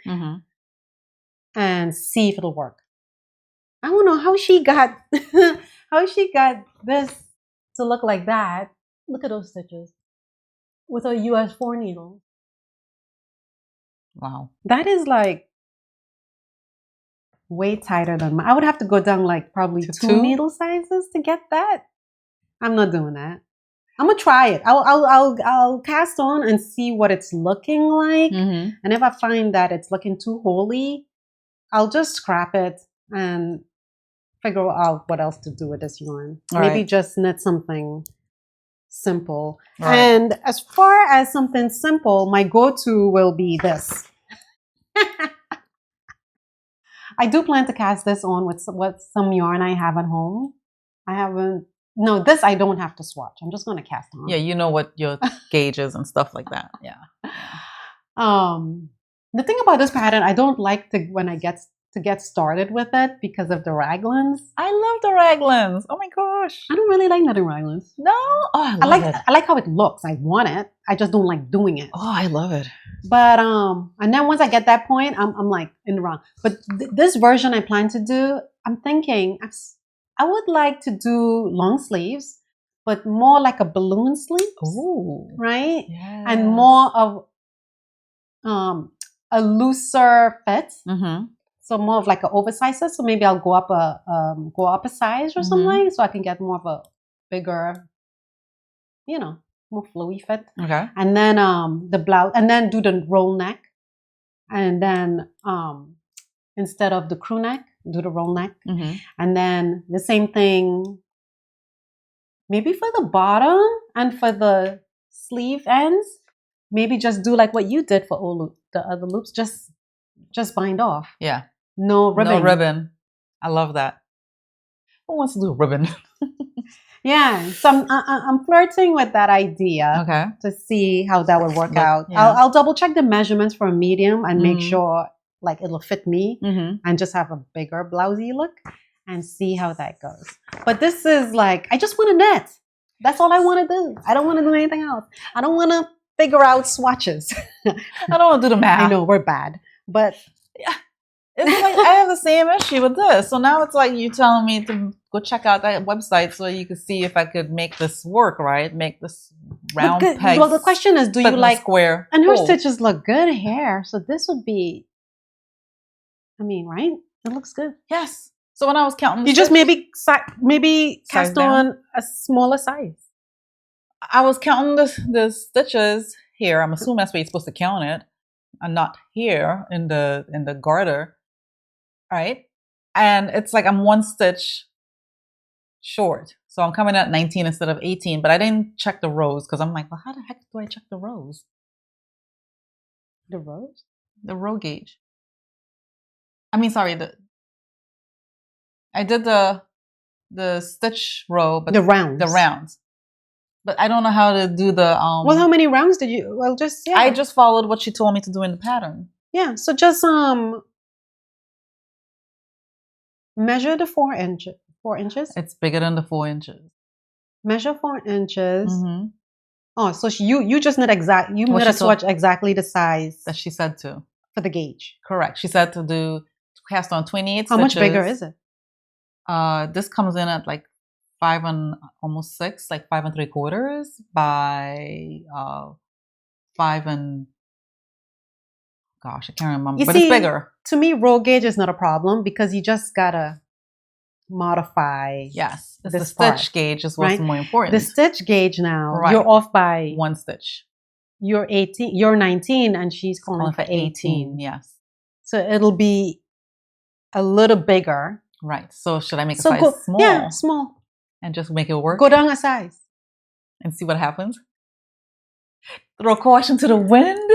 and see if it'll work. I don't know how she got this to look like that. Look at those stitches with a US 4 needle. Wow. That is like way tighter than mine. I would have to go down like probably 2 needle sizes to get that. I'm not doing that. I'm gonna try it. I'll cast on and see what it's looking like. And if I find that it's looking too holy, I'll just scrap it and figure out what else to do with this yarn. Maybe just knit something simple. And as far as something simple, my go-to will be this. I do plan to cast this on with some yarn I have at home. No, this I don't have to swatch. I'm just going to cast on. Yeah, you know what your gauge is and stuff like that. Yeah. The thing about this pattern, I don't like when I get started with it because of the raglans. I love the raglans. Oh my gosh. I don't really like netting raglans. No? Oh, I love it. I like how it looks. I want it. I just don't like doing it. Oh, I love it. But and then once I get that point, I'm like in the wrong. But this version I plan to do, I'm thinking I would like to do long sleeves, but more like a balloon sleeve. Ooh. Right? Yes. And more of a looser fit. Mm-hmm. So more of like an oversized set. So maybe I'll go up a size or something, so I can get more of a bigger, more flowy fit. Okay. And then the blouse, and then do the roll neck, and then instead of the crew neck, do the roll neck, and then the same thing. Maybe for the bottom and for the sleeve ends, maybe just do like what you did for all the other loops. Just bind off. Yeah. No ribbon. No ribbon. I love that. Who wants to do a ribbon? Yeah. So I'm flirting with that idea. Okay. To see how that would work out. Yeah. I'll double check the measurements for a medium and make sure like it'll fit me and just have a bigger blousey look and see how that goes. But this is like, I just want to knit. That's all I want to do. I don't want to do anything else. I don't want to figure out swatches. I don't want to do the math. I know we're bad, but yeah. It's like I have the same issue with this. So now it's like you telling me to go check out that website so you can see if I could make this work, right? Make this round peg. Well, the question is, do you like square? And her stitches look good here, so this would be. I mean, right? It looks good. Yes. So when I was counting, you just maybe cast on a smaller size. I was counting the stitches here. I'm assuming that's where you're supposed to count it, and not here in the garter. Right? And it's like I'm one stitch short. So I'm coming at 19 instead of 18, but I didn't check the rows because I'm like, well, how the heck do I check the rows? The rows? The row gauge. I mean, sorry, I did the stitch row, but the rounds. But I don't know how to do the Well, how many rounds did you? Well, I just followed what she told me to do in the pattern. Yeah, so just measure the 4 inches. 4 inches? It's bigger than the 4 inches. Measure 4 inches. Oh, so you just knit you knit a swatch exactly the size that she said to for the gauge. Correct. She said to cast on 28 How stitches. much bigger is it? This comes in at like 5 and almost 6, like 5 3/4 by 5 and. Gosh, I can't remember, but it's bigger. To me, roll gauge is not a problem because you just gotta modify. Yes, the stitch gauge is what's more important. The stitch gauge now, you're off by 1 stitch. You're 18. You're 19, and she's calling for 18. Yes. So it'll be a little bigger. Right. So should I make a size small? Yeah, small. And just make it work. Go down a size and see what happens. Throw caution to the wind.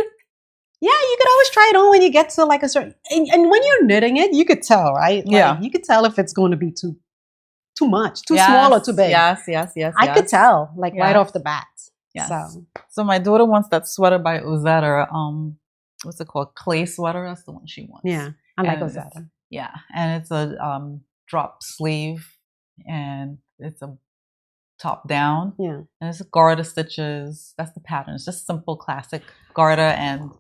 Yeah, you could always try it on when you get to like a certain, and when you're knitting it, you could tell, right? Like, yeah, you could tell if it's going to be too much, too small or too big. Yes. I could tell, like right off the bat. Yes. So my daughter wants that sweater by Ozetta. What's it called? Clay sweater. That's the one she wants. Yeah, I like Ozetta. Yeah, and it's a drop sleeve, and it's a top down. Yeah, and it's a garter stitches. That's the pattern. It's just simple, classic garter and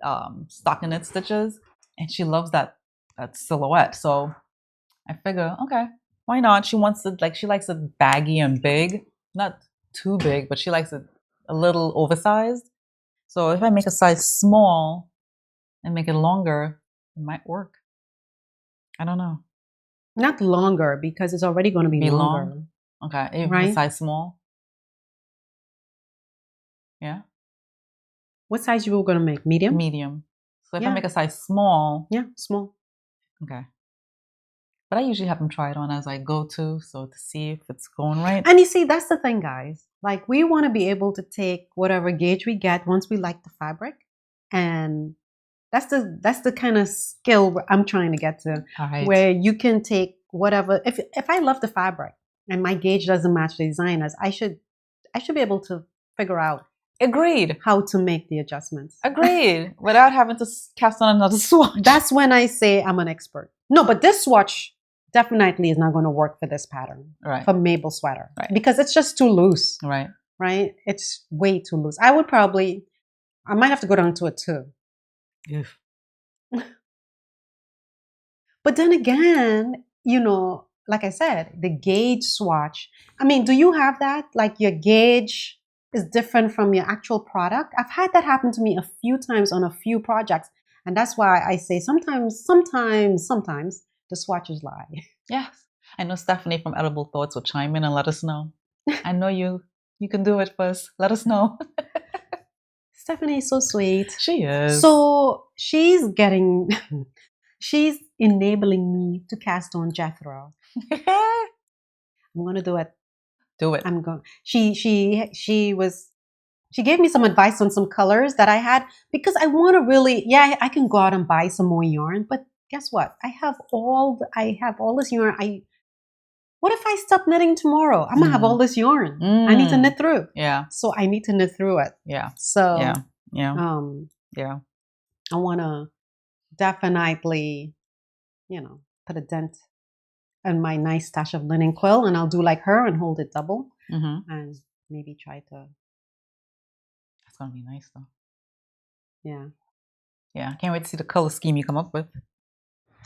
stockinette stitches, and she loves that silhouette. So I figure, okay, why not? She wants it she likes it baggy and big, not too big, but she likes it a little oversized. So if I make a size small and make it longer, it might work. I don't know. Not longer because it's already going to be longer. Long? Okay, even a size small. Yeah. What size you were going to make? Medium? Medium. So if I make a size small. Yeah, small. Okay. But I usually have them try it on as I go to see if it's going right. And you see, that's the thing, guys. Like, we want to be able to take whatever gauge we get once we like the fabric. And that's the kind of skill I'm trying to get to. All right. Where you can take whatever. If I love the fabric and my gauge doesn't match the designers, I should be able to figure out Agreed. how to make the adjustments. Agreed. Without having to cast on another swatch. That's when I say I'm an expert. No, but this swatch definitely is not going to work for this pattern, right. for Mabel sweater, right. because it's just too loose. Right. Right? It's way too loose. I might have to go down to a 2. Oof. But then again, like I said, the gauge swatch. I mean, do you have that? Like your gauge is different from your actual product? I've had that happen to me a few times on a few projects. And that's why I say sometimes the swatches lie. Yes. I know Stephanie from Edible Thoughts will chime in and let us know. I know you can do it for us. Let us know. Stephanie is so sweet. She is. So she's enabling me to cast on Jethro. I'm gonna do it. Do it. I'm going. She gave me some advice on some colors that I had, because I want to really. Yeah, I can go out and buy some more yarn, but guess what? I have all this yarn. What if I stop knitting tomorrow? I'm gonna have all this yarn. I need to knit through. Yeah. So I need to knit through it. Yeah. So yeah. Yeah. I want to definitely, put a dent in my nice stash of linen quill, and I'll do like her and hold it double, and maybe try to. That's gonna be nice though. Yeah. Yeah. I can't wait to see the color scheme you come up with.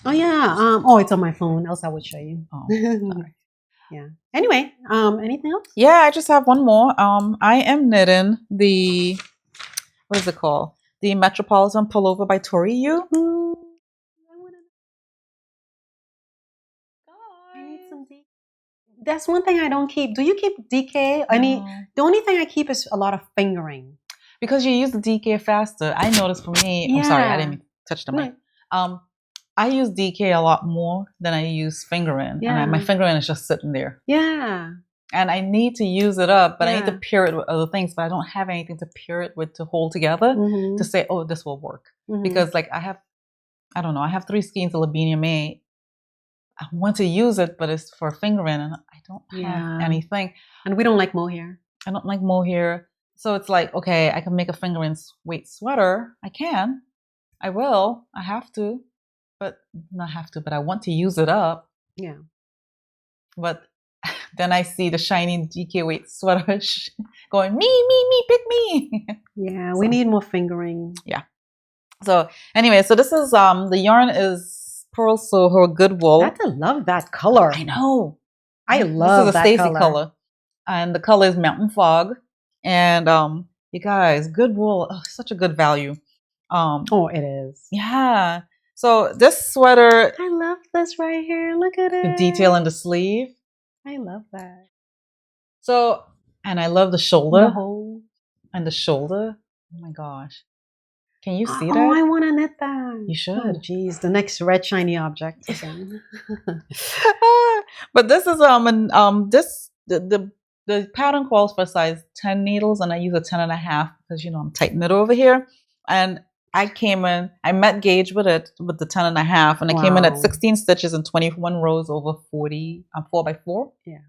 Oh yeah. It's on my phone. Else I would show you. Oh, sorry. Yeah. Anyway, anything else? Yeah, I just have one more. I am knitting the, what is it called? The Metropolitan Pullover by Tori Yu. I need some DK. That's one thing I don't keep. Do you keep DK? The only thing I keep is a lot of fingering. Because you use the DK faster. I noticed for me. Yeah. I'm sorry, I didn't touch the mic. I use DK a lot more than I use fingering. Yeah. And my fingering is just sitting there. Yeah. And I need to use it up, but I need to pair it with other things, but I don't have anything to pair it with to hold together to say, oh, this will work. Because like I have 3 skeins of Labinia May. I want to use it, but it's for fingering and I don't have anything. And we don't like mohair. I don't like mohair. So it's like, okay, I can make a fingering weight sweater. I can. I will. I have to. But not have to, but I want to use it up. Yeah. But then I see the shiny DK weight sweater going, me, pick me. Yeah, we need more fingering. Yeah. So anyway, so this is the yarn is Pearl Soho Good Wool. I love that color. I know. I love this is a that Stacy color. And the color is Mountain Fog. And you guys, Good Wool, such a good value. It is. Yeah. So this sweater, I love this right here. Look at it. The detail in the sleeve. I love that. So, and I love the shoulder. The hole. And the shoulder. Oh my gosh. Can you see that? Oh, I want to knit that. You should. Oh, geez, the next red shiny object again. But this is the pattern calls for size 10 needles, and I use a 10.5 because I'm tight knit over here. And I met gauge with the 10.5, and I came in at 16 stitches and 21 rows over 4x4. Yeah.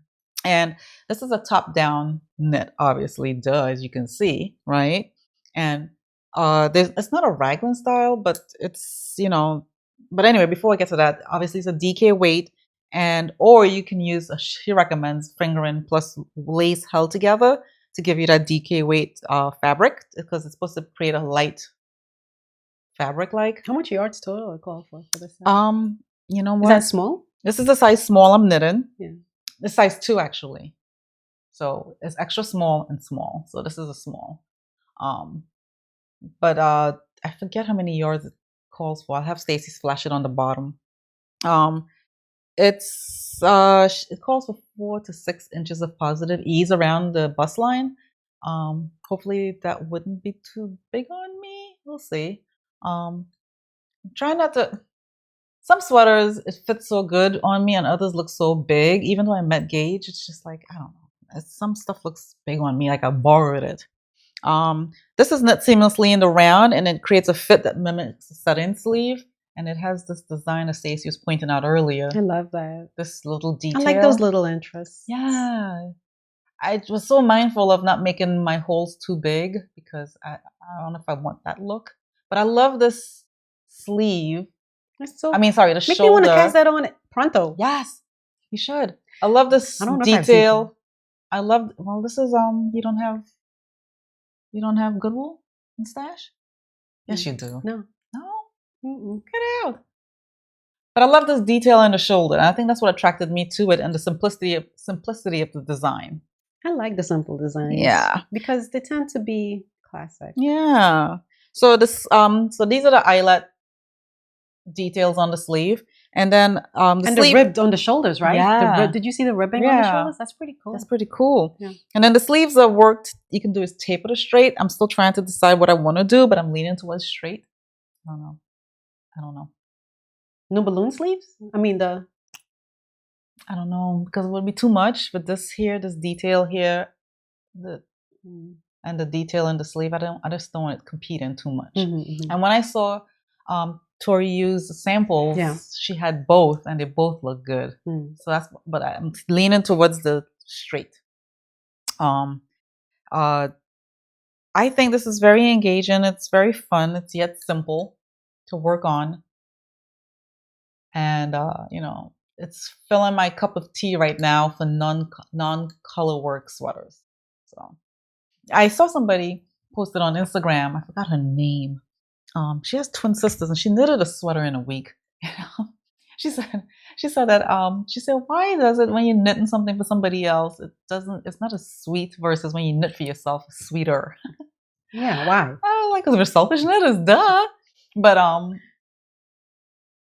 And this is a top-down knit, obviously, as you can see, right? And it's not a raglan style, but it's, but anyway, before I get to that, obviously it's a DK weight, or you can use, she recommends fingering plus lace held together to give you that DK weight fabric, because it's supposed to create a light fabric like. How much yards total it call for this? You know what? Is that small? This is a size small I'm knitting. Yeah. It's size 2 actually. So it's extra small and small. So this is a small. But I forget how many yards it calls for. I'll have Stacy flash it on the bottom. It calls for 4 to 6 inches of positive ease around the bust line. Hopefully that wouldn't be too big on me. We'll see. Try not to. Some sweaters it fits so good on me, and others look so big. Even though I met gauge, it's just like I don't know. Some stuff looks big on me, like I borrowed it. This is knit seamlessly in the round, and it creates a fit that mimics a set-in sleeve. And it has this design that Stacy was pointing out earlier. I love that. This little detail. I like those little interests. Yeah. I was so mindful of not making my holes too big because I don't know if I want that look. But I love this sleeve. It's so I mean, sorry, the make me want to cast shoulder. that on pronto. Yes, you should. I love this I don't know if I've seen detail. I love. Well, this is you don't have Goodwill and Stash. Yes, you do. No. No, Mm-mm. get out. But I love this detail in the shoulder. And I think that's what attracted me to it, and the simplicity of the design. I like the simple designs. Yeah, because they tend to be classic. yeah. So this so these are the eyelet details on the sleeve, and then the And sleeve. the ribbed on the shoulders, right? Yeah. Did you see the ribbing on the Yeah. shoulders? That's pretty cool. That's pretty cool. Yeah. And then the sleeves are worked. You can do is taper it straight. I'm still trying to decide what I want to do, but I'm leaning towards straight. I don't know. I don't know. No balloon sleeves? I mean I don't know, because it would be too much. But this here, this detail here, and the detail in the sleeve, I just don't want it competing too much. And when I saw Tori use the samples, she had both, and they both look good. So that's, but I'm leaning towards the straight. I think this is very engaging. It's very fun. It's yet simple to work on, and it's filling my cup of tea right now for non color work sweaters. So I saw somebody posted on Instagram. I forgot her name. She has twin sisters, and she knitted a sweater in a week. She said why does it, when you're knitting something for somebody else, it's not as sweet versus when you knit for yourself, it's sweeter. Yeah, why? Oh, like, because we're selfish knitters, duh. But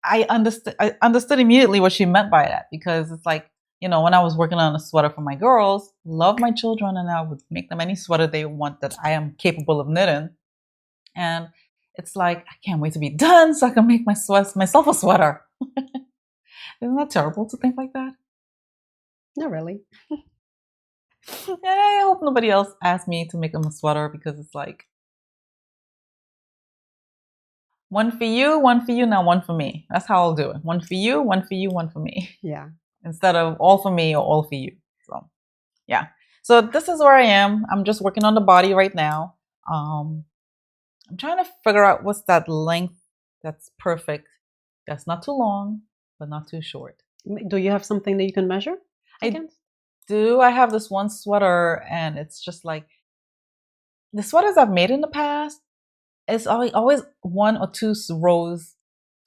I understood immediately what she meant by that, because it's like, when I was working on a sweater for my girls, love my children, and I would make them any sweater they want that I am capable of knitting. And it's like, I can't wait to be done so I can make myself a sweater. Isn't that terrible to think like that? Not really. And I hope nobody else asks me to make them a sweater, because it's like, one for you, now one for me. That's how I'll do it. One for you, one for you, one for me. Yeah. Instead of all for me or all for you. So, yeah. So this is where I am. I'm just working on the body right now. I'm trying to figure out what's that length that's perfect. That's not too long, but not too short. Do you have something that you can measure? I do. I have this one sweater, and it's just like, the sweaters I've made in the past, it's always 1 or 2 rows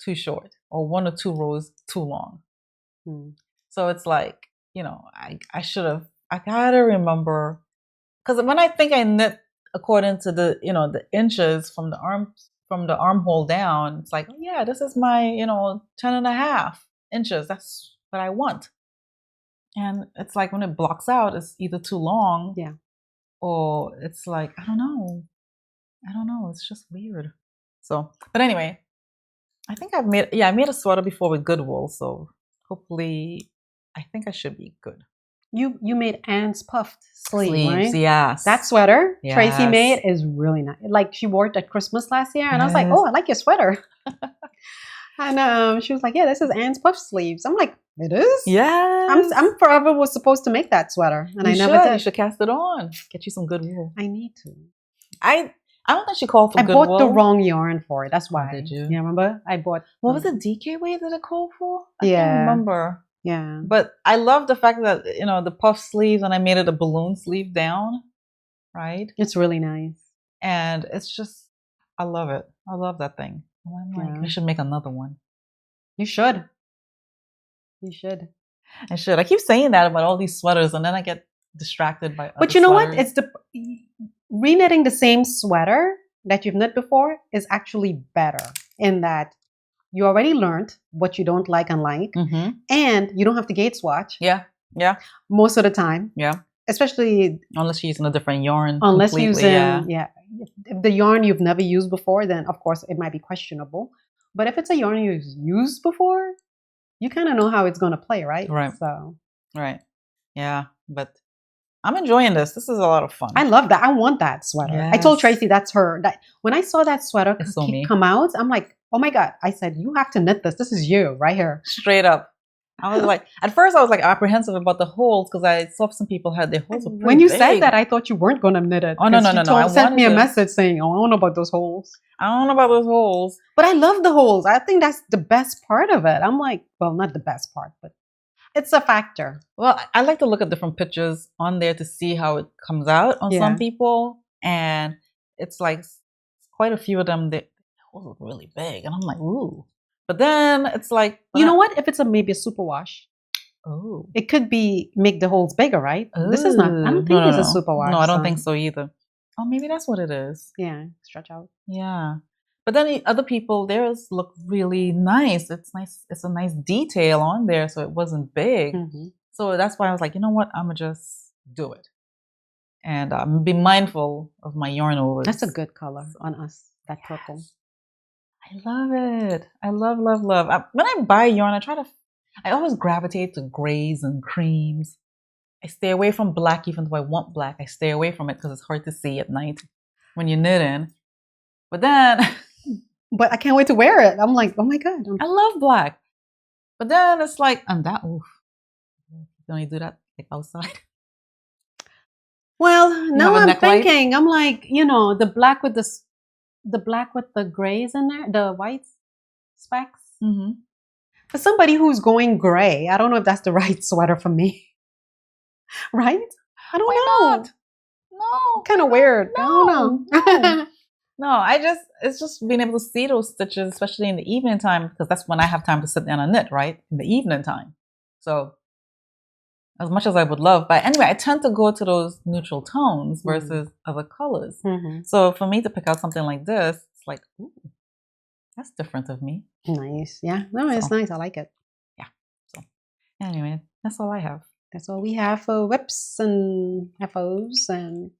too short, or 1 or 2 rows too long. So it's like, I gotta remember, because when I think I knit according to the, the inches from the armhole down, it's like, oh yeah, this is my, 10.5 inches. That's what I want. And it's like, when it blocks out, it's either too long, or it's like, I don't know. It's just weird. So, but anyway, I think I made a sweater before with Goodwill. So hopefully, I think I should be good. You made Anne's puffed sleeves, right? Yes. That sweater Tracy made is really nice. Like, she wore it at Christmas last year, and I was like, oh, I like your sweater. And she was like, yeah, this is Anne's puffed sleeves. I'm like, it is? Yeah. I'm forever was supposed to make that sweater, and I never did. You should cast it on. Get you some Goodwill. I need to. I don't think she called for Goodwill. I bought the wrong yarn for it. That's why. Oh, did you? Yeah, remember? I bought. What was the DK weight that it called for? I can't remember. Yeah. But I love the fact that, the puff sleeves, and I made it a balloon sleeve down, right? It's really nice. And it's just, I love it. I love that thing. And I'm like, I should make another one. You should. You should. I should. I keep saying that about all these sweaters, and then I get distracted by other But you know sweaters. what? It's re-knitting the same sweater that you've knit before is actually better, in that you already learned what you don't like and like, and you don't have to gate swatch. Yeah. Most of the time. Yeah. Especially unless you're using a different yarn. Unless using if the yarn you've never used before, then of course it might be questionable. But if it's a yarn you've used before, you kind of know how it's going to play, right? Right. So. Right. Yeah. But I'm enjoying this. This is a lot of fun. I love that. I want that sweater. Yes. I told Tracy that's her. That when I saw that sweater come out, I'm like, oh my God. I said, you have to knit this. This is you right here. Straight up. I was like, at first I was like apprehensive about the holes because I saw some people had their holes were pretty When you big. said that, I thought you weren't going to knit it. Oh no, I sent me a wanted to. message saying, "Oh, I don't know about those holes." I don't know about those holes. But I love the holes. I think that's the best part of it. I'm like, well, not the best part, but it's a factor. Well, I like to look at different pictures on there to see how it comes out on some people, and it's like quite a few of them that holes look really big, and I'm like, ooh. But then it's like, you know what? If it's maybe a superwash, oh, it could be make the holes bigger, right? This is not. I don't think it's a superwash. No, I don't think so either. Oh, maybe that's what it is. Yeah, stretch out. Yeah. But then the other people, theirs look really nice. It's nice. It's a nice detail on there, so it wasn't big. So that's why I was like, you know what? I'm gonna just do it, and be mindful of my yarn overs. That's a good color on us. That purple. I love it. I love. When I buy yarn, I always gravitate to grays and creams. I stay away from black, even though I want black. I stay away from it because it's hard to see at night when you're knitting. But then. But I can't wait to wear it. I'm like, oh my God. I love black. But then it's like, and that, oof. Don't you do that like outside? Well, now I'm thinking, I'm like, the black with the grays in there, the white specks. For somebody who's going gray, I don't know if that's the right sweater for me. Right? I don't know. Not? No. Kind of weird. No, I don't know. No, it's just being able to see those stitches, especially in the evening time, because that's when I have time to sit down and knit, right? In the evening time. So as much as I would love, but anyway, I tend to go to those neutral tones versus other colors. So for me to pick out something like this, it's like, ooh, that's different of me. Nice. Yeah. No, it's nice. I like it. Yeah. So anyway, that's all I have. That's all we have for whips and FOs. And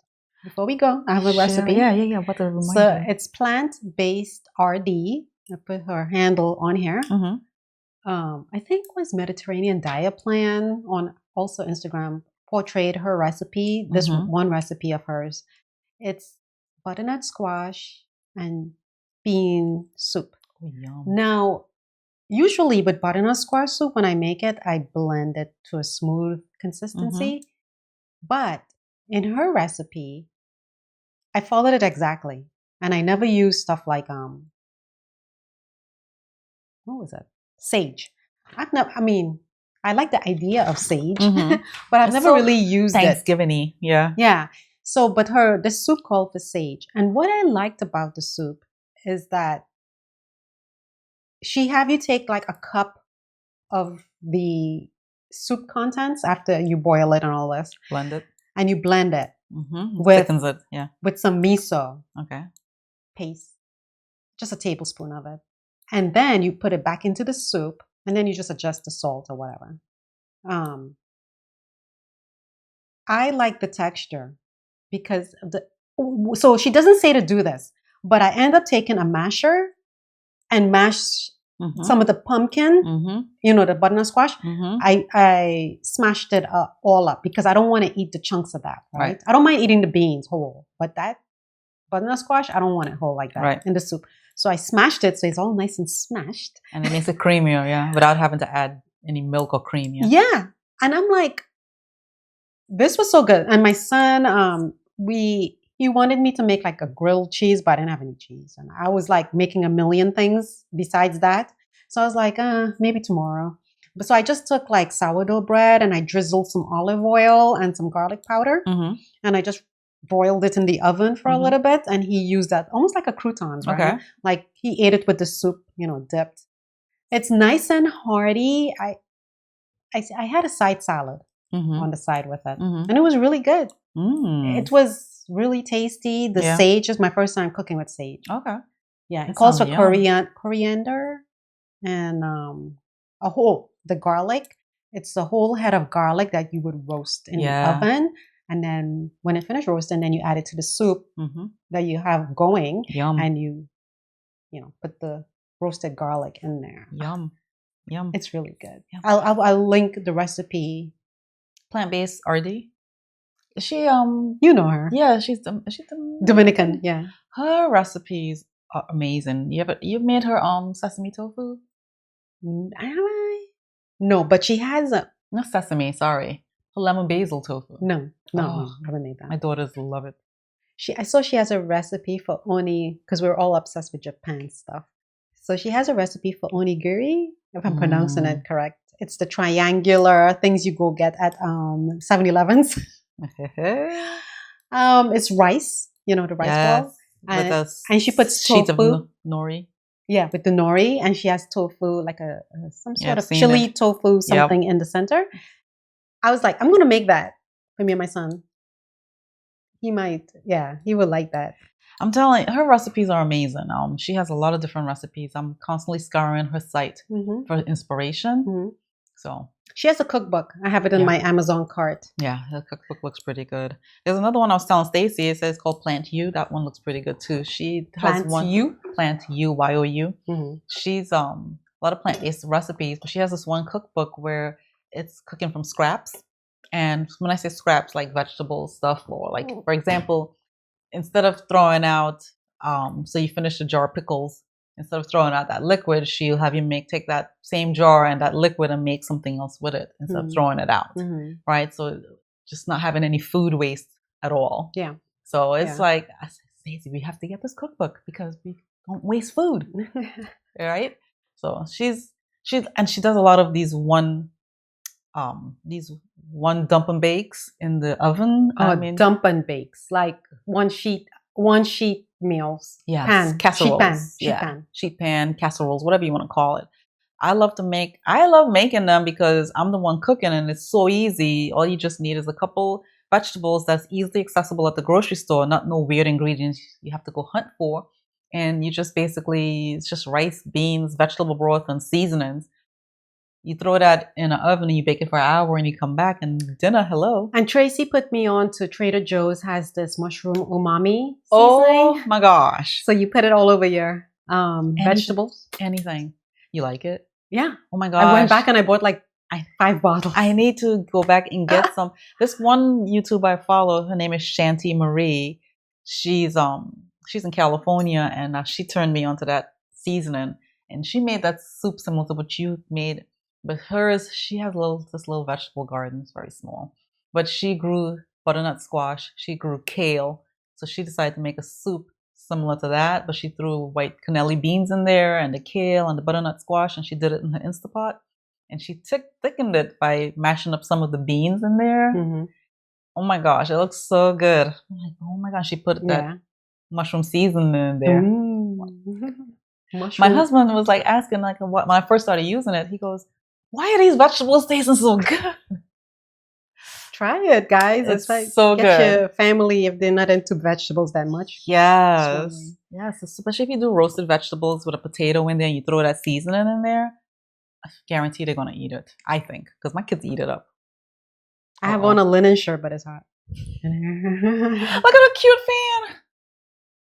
before we go, I have a recipe. Yeah. What a reminder. So it's plant-based RD. I put her handle on here. I think it was Mediterranean Diet Plan on also Instagram portrayed her recipe. This one recipe of hers. It's butternut squash and bean soup. Oh, yum. Now, usually with butternut squash soup, when I make it, I blend it to a smooth consistency. But in her recipe, I followed it exactly. And I never used stuff like, what was it? Sage. I like the idea of sage, but I've never really used Thanksgiving-y. Yeah. Yeah. So, but the soup called for sage. And what I liked about the soup is that she have you take like a cup of the soup contents after you boil it and all this. Blend it. And you blend it. Thickens it, yeah. With some miso. Okay. Paste. Just a tablespoon of it. And then you put it back into the soup. And then you just adjust the salt or whatever. I like the texture because so she doesn't say to do this, but I end up taking a masher and mash some of the pumpkin, the butternut squash. I smashed it all up because I don't want to eat the chunks of that. Right? I don't mind eating the beans whole, but that butternut squash, I don't want it whole like that in the soup. So I smashed it so it's all nice and smashed. And it makes it creamier, yeah, without having to add any milk or cream. Yeah. And I'm like, this was so good. And my son, he wanted me to make like a grilled cheese, but I didn't have any cheese. And I was like making a million things besides that. So I was like, maybe tomorrow. But so I just took like sourdough bread and I drizzled some olive oil and some garlic powder. And I just broiled it in the oven for a little bit. And he used that almost like a croutons, right? Okay. Like he ate it with the soup, dipped. It's nice and hearty. I had a side salad on the side with it. And it was really good. It was really tasty. The sage is my first time cooking with sage. Okay. Yeah. It calls for coriander and the garlic. It's a whole head of garlic that you would roast in the oven. And then when it finished roasting, then you add it to the soup that you have going. Yum. And you put the roasted garlic in there. Yum. It's really good. Yum. I'll link the recipe. Plant-based RD. Is she you know her. Yeah, she's Dominican. Yeah. Her recipes are amazing. You've made her sesame tofu? Have I? No, but she has a Not sesame, sorry. Lemon basil tofu. no. Oh, I haven't made that. my daughters love it. I saw she has a recipe for oni because we're all obsessed with Japan stuff. So she has a recipe for onigiri, if I'm pronouncing it correct. It's the triangular things you go get at 7-Elevens. It's rice, the rice ball. And she puts sheet tofu. of nori. Yeah, with the nori, and she has tofu, like some sort of chili tofu something in the center. I was like, I'm gonna make that for me and my son. He might, he would like that. I'm telling you, her recipes are amazing. She has a lot of different recipes. I'm constantly scouring her site for inspiration. So she has a cookbook. I have it in my Amazon cart. Yeah, her cookbook looks pretty good. There's another one I was telling Stacy. It says called Plant You. That one looks pretty good too. She has Plant You, YOU. She's a lot of plant-based recipes, but she has this one cookbook where it's cooking from scraps. And when I say scraps, like vegetable stuff, or like, for example, instead of throwing out, so you finish a jar of pickles, instead of throwing out that liquid, she'll have you take that same jar and that liquid and make something else with it instead of throwing it out, right? So just not having any food waste at all. Yeah. So it's like, I said, Stacy, we have to get this cookbook because we don't waste food, right? So she does a lot of these one dump and bakes in the oven. Dump and bakes, like one sheet meals. Yes, casseroles. Sheet pan, casseroles, whatever you want to call it. I love making them because I'm the one cooking and it's so easy. All you just need is a couple vegetables that's easily accessible at the grocery store, not no weird ingredients you have to go hunt for. And you just basically, it's just rice, beans, vegetable broth, and seasonings. You throw that in an oven and you bake it for an hour and you come back and dinner, hello. And Tracy put me on to Trader Joe's, has this mushroom umami seasoning. Oh my gosh. So you put it all over your vegetables. Anything. You like it? Yeah. Oh my gosh. I went back and I bought like 5 bottles. I need to go back and get some. This one YouTuber I follow, her name is Shanti Marie. She's in California and she turned me onto that seasoning. And she made that soup similar to what you made. But hers, she has this little vegetable garden. It's very small. But she grew butternut squash. She grew kale. So she decided to make a soup similar to that. But she threw white cannelli beans in there and the kale and the butternut squash. And she did it in her Instapot. And she thickened it by mashing up some of the beans in there. Oh my gosh, it looks so good. I'm like, oh my gosh, she put that mushroom seasoning in there. My husband was like asking, like, when I first started using it, he goes, "Why are these vegetables tasting so good?" Try it, guys. It's like so get good. Your family if they're not into vegetables that much. Yes, yes. Especially if you do roasted vegetables with a potato in there and you throw that seasoning in there, I guarantee they're gonna eat it. I think because my kids eat it up. I have on a linen shirt, but it's hot. Look at a cute fan.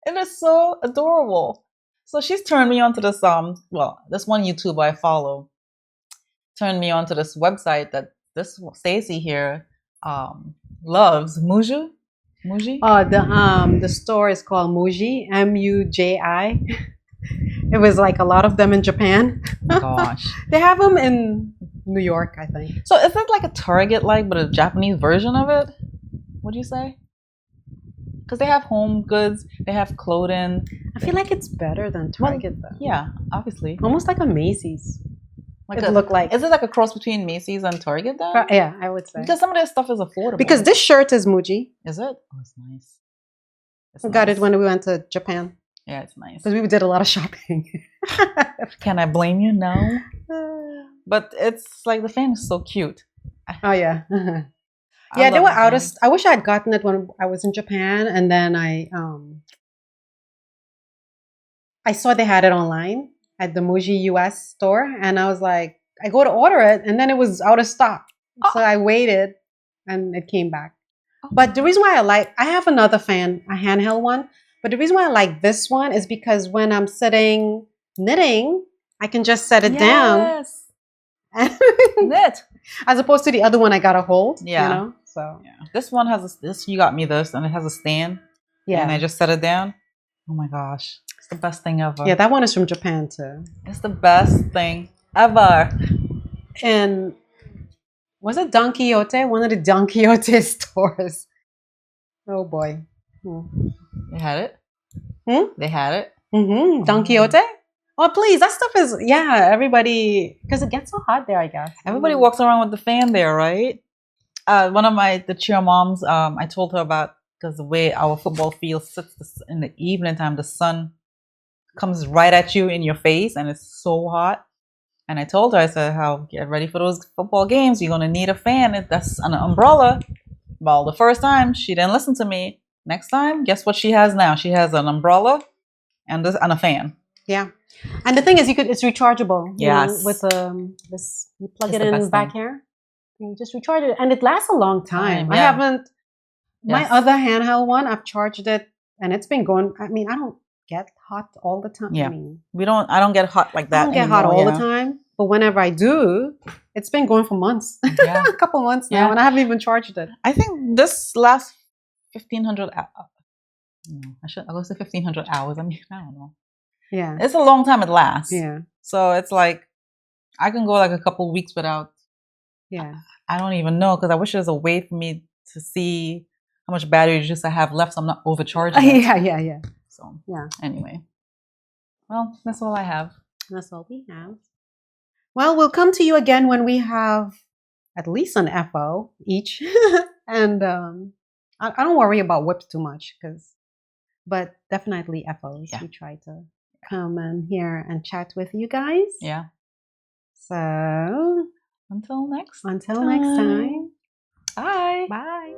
It is so adorable. So she's turned me on to this this one YouTuber I follow turned me on to this website that this Stacy here loves. Muji? The store is called Muji, Muji. It was like a lot of them in Japan. Oh my gosh. They have them in New York, I think. So is it like a Target but a Japanese version of it? Would you say? Because they have home goods, they have clothing. I feel like it's better than Target though. Yeah, obviously. Almost like a Macy's. Is it like a cross between Macy's and Target then? Yeah, I would say. Because some of their stuff is affordable. Because this shirt is Muji. Is it? Oh, it's nice. We got it when we went to Japan. Yeah, it's nice. Because we did a lot of shopping. Can I blame you? No. But it's like the fan is so cute. Oh yeah. Yeah, they were out of. I wish I had gotten it when I was in Japan, and then I saw they had it online at the Muji US store, and I was like, I go to order it, and then it was out of stock. So I waited, and it came back. But the reason why I have another fan, a handheld one, but the reason why I like this one is because when I'm sitting knitting, I can just set it down. Knit. As opposed to the other one I gotta hold. Yeah. You know? So this one has this. You got me this, and it has a stand. Yeah. And I just set it down. Oh my gosh, it's the best thing ever. Yeah, that one is from Japan too. It's the best thing ever. in, was it Don Quixote? One of the Don Quixote stores. Oh boy. They had it. They had it. Don Quixote? Oh, please. That stuff is, yeah, everybody, because it gets so hot there, I guess. Everybody walks around with the fan there, right? One of the cheer moms, I told her about, because the way our football field sits in the evening time, the sun comes right at you in your face and it's so hot. And I told her, I said, how get ready for those football games. You're going to need a fan. That's an umbrella. Well, the first time she didn't listen to me. Next time, guess what she has now? She has an umbrella and a fan. Yeah. And the thing is, it's rechargeable. Yes. With this, you plug it in back here. And you just recharge it. And it lasts a long time. Yeah. I haven't, my other handheld one, I've charged it and it's been going, I mean, I don't get hot all the time. Yeah. I mean, I don't get hot like that. I don't get hot all the time. But whenever I do, it's been going for months. Yeah. A couple months now, and I haven't even charged it. I think this last 1,500 I will say 1,500 hours. I mean, I don't know. Yeah. It's a long time it lasts. Yeah. So it's like, I can go like a couple weeks without. Yeah. I don't even know, because I wish there's a way for me to see how much battery juice I have left so I'm not overcharging it. Yeah. So, yeah. Anyway. Well, that's all I have. That's all we have. Well, we'll come to you again when we have at least an FO each. And I don't worry about whips too much, but definitely FOs. Yeah. We try to come in here and chat with you guys. Yeah. So until next time. Bye. Bye.